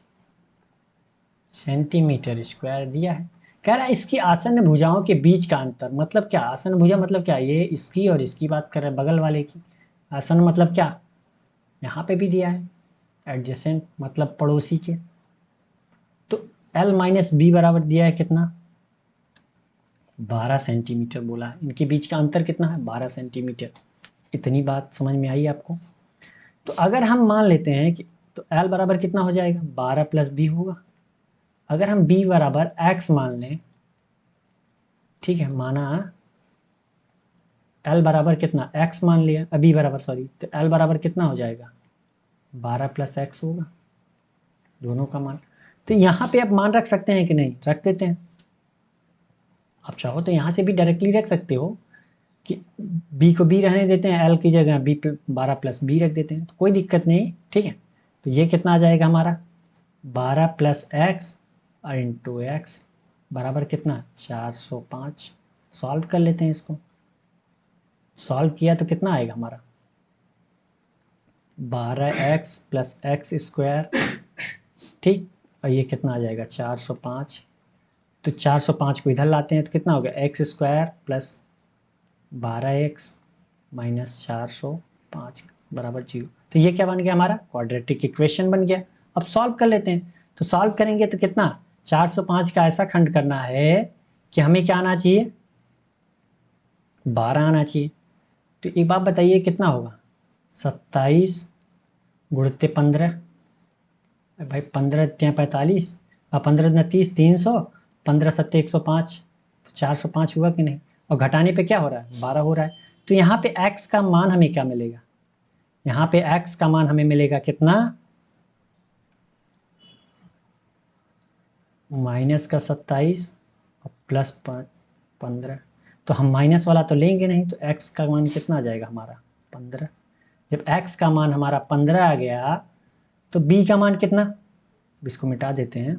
सेंटीमीटर स्क्वायर दिया है। कह रहा है इसकी आसन भुजाओं के बीच का अंतर, मतलब क्या आसन भुजा मतलब क्या, ये इसकी और इसकी बात कर रहे हैं बगल वाले की। आसन मतलब क्या, यहाँ पे भी दिया है एडजेसेंट मतलब पड़ोसी के। तो L माइनस बी बराबर दिया है कितना 12 सेंटीमीटर बोला है, इनके बीच का अंतर कितना है 12 सेंटीमीटर। इतनी बात समझ में आई आपको। तो अगर हम मान लेते हैं कि, तो L बराबर कितना हो जाएगा 12 प्लस बी होगा। अगर हम b बराबर x मान लें, ठीक है, माना L बराबर कितना x मान लिया, b बराबर सॉरी, तो L बराबर कितना हो जाएगा 12 प्लस x होगा दोनों का मान। तो यहाँ पे आप मान रख सकते हैं कि नहीं, रख देते हैं। आप चाहो तो यहाँ से भी डायरेक्टली रख सकते हो कि b को b रहने देते हैं, L की जगह b 12 प्लस b रख देते हैं, तो कोई दिक्कत नहीं। ठीक है, तो ये कितना आ जाएगा हमारा 12 प्लस एक्स और इंटू एक्स बराबर कितना 405। सॉल्व कर लेते हैं इसको, सॉल्व किया तो कितना आएगा हमारा 12x प्लस एक्स स्क्वायर। ठीक, और ये कितना आ जाएगा 405। तो 405 को इधर लाते हैं तो कितना हो गया x square plus 12x minus 405 बराबर 0। तो ये क्या बन गया हमारा क्वाड्रेटिक इक्वेशन बन गया। अब सॉल्व कर लेते हैं, तो सॉल्व करेंगे तो कितना 405 का ऐसा खंड करना है कि हमें क्या आना चाहिए 12 आना चाहिए। तो एक बात बताइए कितना होगा 27 गुणित 15, भाई 15 ત્યાં 45 और 15 न 30 300, 15 सत्ते 105, तो 405 हुआ कि नहीं। और घटाने पे क्या हो रहा है 12 हो रहा है। तो यहाँ पे x का मान हमें क्या मिलेगा, यहाँ पे x का मान हमें मिलेगा कितना माइनस का 27 और प्लस 15। तो हम माइनस वाला तो लेंगे नहीं, तो x का मान कितना आ जाएगा हमारा 15। जब x का मान हमारा 15 आ गया तो b का मान कितना, इसको मिटा देते हैं।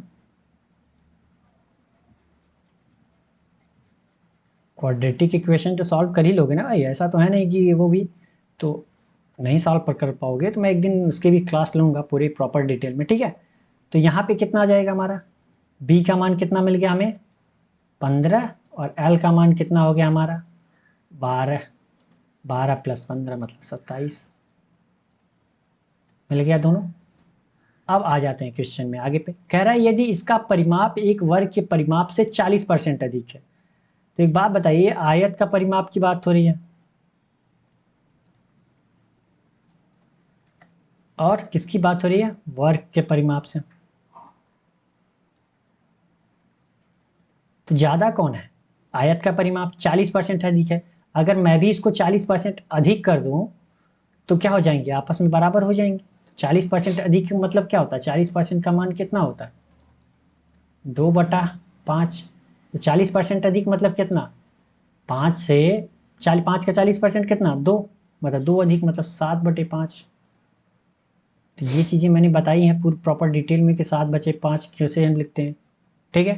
क्वाड्रेटिक इक्वेशन तो सॉल्व कर ही लोगे ना भाई, ऐसा तो है नहीं कि वो भी तो नहीं सॉल्व कर पाओगे, तो मैं एक दिन उसके भी क्लास लूँगा पूरी प्रॉपर डिटेल में, ठीक है। तो यहाँ पे कितना आ जाएगा हमारा, b का मान कितना मिल गया हमें 15, और l का मान कितना हो गया हमारा 12, 12 + 15 मतलब 27 मिल गया दोनों। अब आ जाते हैं क्वेश्चन में आगे पे, कह रहा है यदि इसका परिमाप एक वर्ग के परिमाप से 40% अधिक है। तो एक बात बताइए, आयत का परिमाप की बात हो रही है और किसकी बात हो रही है, वर्ग के परिमाप से। तो ज़्यादा कौन है, आयत का परिमाप 40% अधिक है। अगर मैं भी इसको 40% अधिक कर दूं तो क्या हो जाएंगे, आपस में बराबर हो जाएंगे। 40% अधिक मतलब क्या होता है, 40% का मान कितना होता है 2/5। तो 40% अधिक मतलब कितना, 5 से 40, 5 का 40% कितना 2, मतलब 2 अधिक मतलब 7/5। तो ये चीज़ें मैंने बताई हैं पूरी प्रॉपर डिटेल में कि 7/5 कैसे हम लिखते हैं, ठीक है।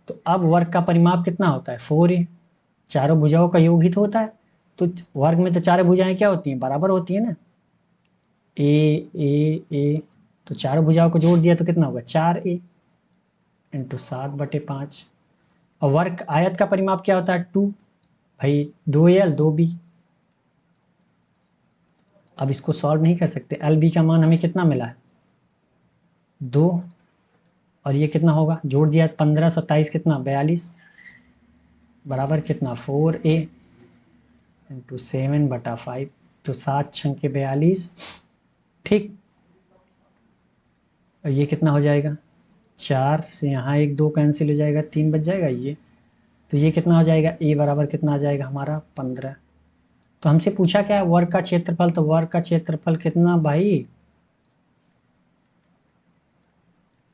तो अब वर्ग का परिमाप कितना होता है 4a, चारों भुजाओं का योग ही तो होता है। तो वर्ग में तो चारों भुजाएं क्या होती हैं, बराबर होती है ना, ए। तो चारों भुजाओं को जोड़ दिया तो कितना होगा 4a × 7/5। और वर्ग आयत का परिमाप क्या होता है 2, भाई 2a 2b। अब इसको सॉल्व नहीं कर सकते, एल बी का मान हमें कितना मिला है 2, और ये कितना होगा जोड़ दिया 15 27 कितना 42 बराबर कितना 4a × 7/5। तो 7 छंग के 42, ठीक। और ये कितना हो जाएगा 4 से यहाँ 1 2 कैंसिल हो जाएगा, 3 बच जाएगा ये। तो ये कितना हो जाएगा a बराबर कितना आ जाएगा हमारा 15। तो हमसे पूछा क्या है वर्ग का क्षेत्रफल, तो वर्ग का क्षेत्रफल कितना भाई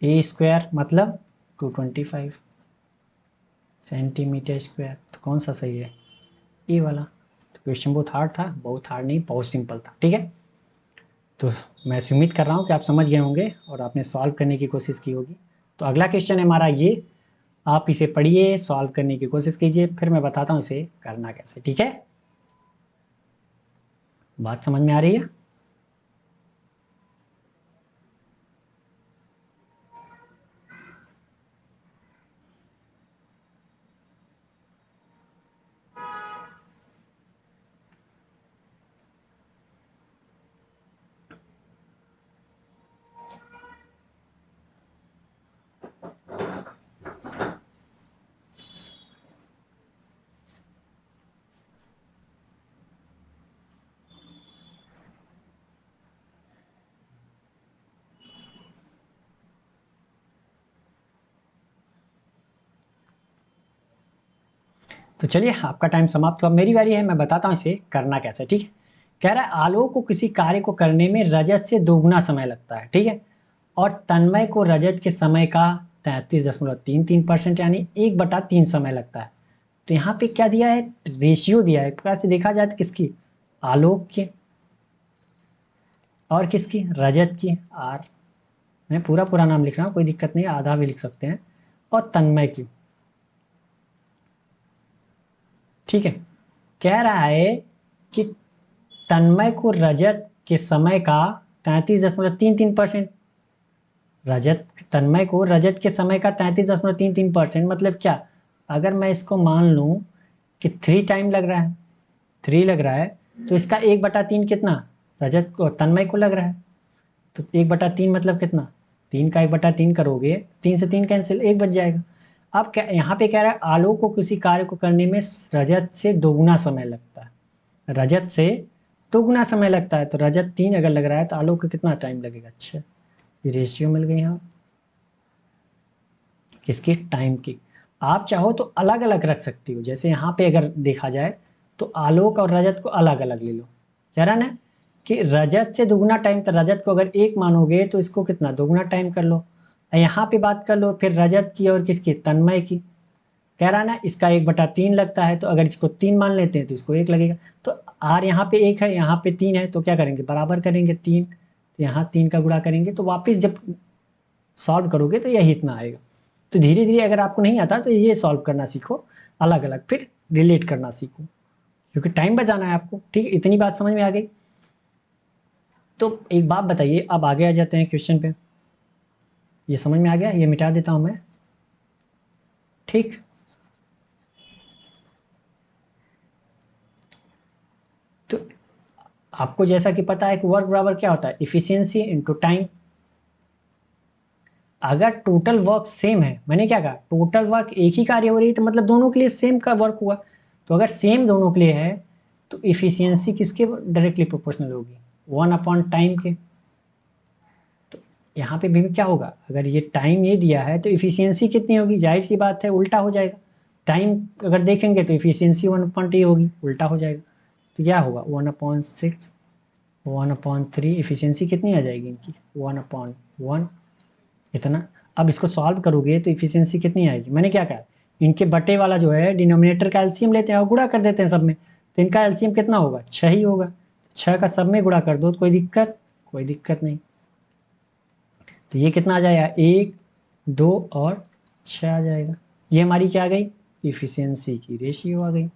a² मतलब 225 सेंटीमीटर स्क्वायर। तो कौन सा सही है, ए वाला। तो क्वेश्चन बहुत हार्ड था, बहुत हार्ड नहीं बहुत सिंपल था, ठीक है। तो मैं उम्मीद कर रहा हूँ कि आप समझ गए होंगे और आपने सॉल्व करने की कोशिश की होगी। तो अगला क्वेश्चन है हमारा ये, आप इसे पढ़िए, सॉल्व करने की कोशिश कीजिए, फिर मैं बताता हूँ इसे करना कैसे, ठीक है। बात समझ में आ रही है। तो चलिए आपका टाइम समाप्त हुआ, मेरी बारी है, मैं बताता हूँ इसे करना कैसे, ठीक है। कह रहा है आलोक को किसी कार्य को करने में रजत से दोगुना समय लगता है, ठीक है। और तन्मय को रजत के समय का 33.33% यानी 1/3 समय लगता है। तो यहाँ पे क्या दिया है, रेशियो दिया है, एक प्रकार से देखा जाए तो किसकी, आलोक के और किसकी, रजत की, आर। मैं पूरा पूरा नाम लिख रहा हूँ, कोई दिक्कत नहीं, आधा भी लिख सकते हैं, और तन्मय की, ठीक है। कह रहा है कि तन्मय को रजत के समय का 33.33%, रजत तन्मय को रजत के समय का 33.33% मतलब क्या, अगर मैं इसको मान लूँ कि 3 टाइम लग रहा है, 3 लग रहा है, तो इसका 1/3 कितना रजत को तन्मय को लग रहा है। तो 1/3 मतलब कितना, 3 का 1/3 करोगे, 3 से 3 कैंसिल, 1 बच जाएगा। अब क्या यहाँ पे कह रहा है आलोक को किसी कार्य को करने में रजत से दोगुना समय लगता है, रजत से दोगुना समय लगता है। तो रजत 3 अगर लग रहा है तो आलोक को कितना टाइम लगेगा, अच्छा ये रेशियो मिल गई यहाँ किसकी, टाइम की। आप चाहो तो अलग अलग रख सकती हो, जैसे यहाँ पे अगर देखा जाए तो आलोक और रजत को अलग अलग ले लो, कह रहा ना कि रजत से दुगुना टाइम, तो रजत को अगर 1 मानोगे तो इसको कितना दोगुना टाइम कर लो। यहाँ पे बात कर लो फिर रजत की और किसकी, तन्मय की। कह रहा है ना इसका 1/3 लगता है, तो अगर इसको 3 मान लेते हैं तो इसको 1 लगेगा। तो r यहाँ पे 1 है, यहाँ पे 3 है, तो क्या करेंगे बराबर करेंगे 3, तो यहाँ 3 का गुणा करेंगे, तो वापस जब सॉल्व करोगे तो यही इतना आएगा। तो धीरे धीरे अगर आपको नहीं आता तो ये सॉल्व करना सीखो अलग अलग, फिर रिलेट करना सीखो, क्योंकि टाइम बचाना है आपको। ठीक है, इतनी बात समझ में आ गई। तो एक बात बताइए, अब आगे आ जाते हैं क्वेश्चन पे। ये समझ में आ गया, ये मिटा देता हूं मैं। ठीक, तो आपको जैसा कि पता है कि वर्क बराबर क्या होता है, इफिशियंसी इनटू टाइम। अगर टोटल वर्क सेम है, मैंने क्या कहा, टोटल वर्क एक ही कार्य हो रही है, तो मतलब दोनों के लिए सेम का वर्क हुआ। तो अगर सेम दोनों के लिए है तो इफिशियंसी किसके डायरेक्टली प्रोपोर्शनल होगी, 1/टाइम के। तो यहाँ पे भी क्या होगा, अगर ये टाइम ये दिया है तो इफिशियंसी कितनी होगी, जाहिर सी बात है उल्टा हो जाएगा। टाइम अगर देखेंगे तो इफिशियंसी 1/t होगी, उल्टा हो जाएगा। तो क्या होगा 1/6, 1/3, इफिशियंसी कितनी आ जाएगी इनकी 1/1, इतना। अब इसको सॉल्व करोगे तो इफिशियंसी कितनी आएगी, मैंने क्या कहा, इनके बटे वाला जो है डिनोमिनेटर का एलसीएम लेते हैं और गुणा कर देते हैं सब में, तो इनका एलसीएम कितना होगा 6 ही होगा। 6 का सब में गुणा कर दो तो कोई दिक्कत, कोई दिक्कत नहीं। तो ये कितना आ जाएगा 1, 2 और 6 आ जाएगा। ये हमारी क्या आ गई, इफिशियंसी की रेशियो आ गई।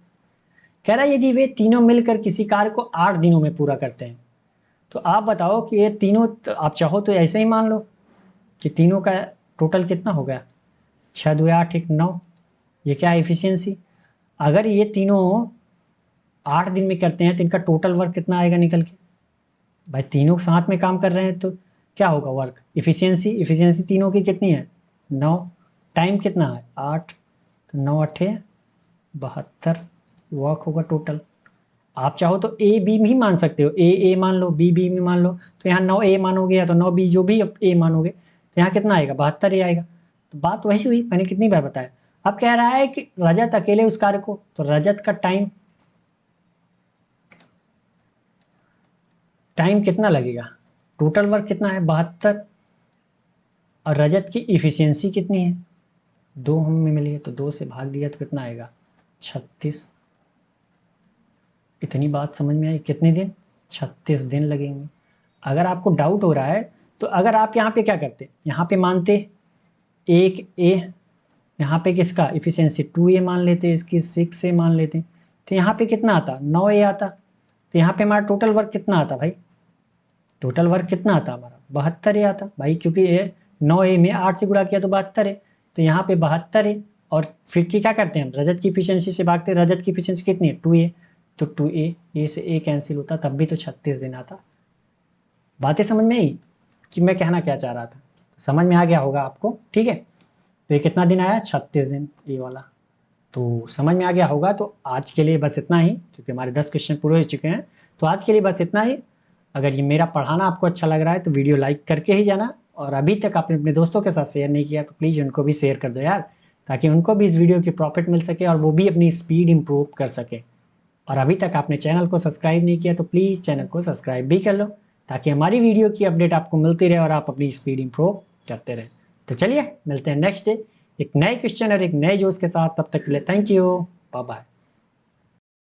कह रहा है यदि वे तीनों मिलकर किसी कार्य को 8 दिनों में पूरा करते हैं, तो आप बताओ कि ये तीनों, तो आप चाहो तो ऐसे ही मान लो कि तीनों का टोटल कितना हो गया, 6 2 8 1 9, ये क्या है इफिशियंसी। अगर ये तीनों 8 दिन में करते हैं तो इनका टोटल वर्क कितना आएगा निकल के, भाई तीनों साथ में काम कर रहे हैं तो क्या होगा वर्क, इफिशियंसी, इफिशियंसी तीनों की कितनी है 9, टाइम कितना है 8, तो 9 8 72 वर्क होगा टोटल। आप चाहो तो ए बी भी मान सकते हो, ए मान लो, बी बी में मान लो, तो यहाँ 9 ए मानोगे या तो 9 बी, जो भी ए मानोगे, तो यहाँ कितना आएगा 72 ए आएगा। तो बात वही हुई, मैंने कितनी बार बताया। अब कह रहा है कि रजत अकेले उस कार्य को, तो रजत का टाइम, टाइम कितना लगेगा, टोटल वर्क कितना है 72, और रजत की इफिशियंसी कितनी है 2 हमें मिली है, तो 2 से भाग दिया तो कितना आएगा 36। इतनी बात समझ में आई, कितने दिन 36 दिन लगेंगे। अगर आपको डाउट हो रहा है तो अगर आप यहाँ पे क्या करते, यहाँ पे मानते एक ए, यहाँ पे किसका इफिशियंसी 2a मान लेते, इसकी 6a मान लेते, तो यहाँ पे कितना आता 9a आता। तो यहाँ पे हमारा टोटल वर्क कितना आता भाई, टोटल वर्क कितना आता हमारा 72 आता भाई, क्योंकि ये 9a में 8 से गुणा किया तो 72 है, तो यहाँ पे 72 है। और फिर क्या करते हैं, रजत की इफिशियंसी से भागते हैं, रजत की इफिशियंसी कितनी है 2a, तो 2a, ए से ए कैंसिल होता, तब भी तो 36 दिन आता। बातें समझ में आई कि मैं कहना क्या चाह रहा था, समझ में आ गया होगा आपको। ठीक है, तो ये कितना दिन आया 36 दिन ये वाला, तो समझ में आ गया होगा। तो आज के लिए बस इतना ही, क्योंकि हमारे 10 क्वेश्चन पूरे हो चुके हैं, तो आज के लिए बस इतना ही। अगर ये मेरा पढ़ाना आपको अच्छा लग रहा है तो वीडियो लाइक करके ही जाना, और अभी तक आपने अपने दोस्तों के साथ शेयर नहीं किया तो प्लीज़ उनको भी शेयर कर दो यार, ताकि उनको भी इस वीडियो की प्रॉफिट मिल सके और वो भी अपनी स्पीड इम्प्रूव कर सके। और अभी तक आपने चैनल को सब्सक्राइब नहीं किया तो प्लीज़ चैनल को सब्सक्राइब भी कर लो, ताकि हमारी वीडियो की अपडेट आपको मिलती रहे और आप अपनी स्पीड इम्प्रूव करते रहें। तो चलिए मिलते हैं नेक्स्ट डे एक नए क्वेश्चन और एक नए जोश के साथ, तब तक के लिए थैंक यू, बाय बाय।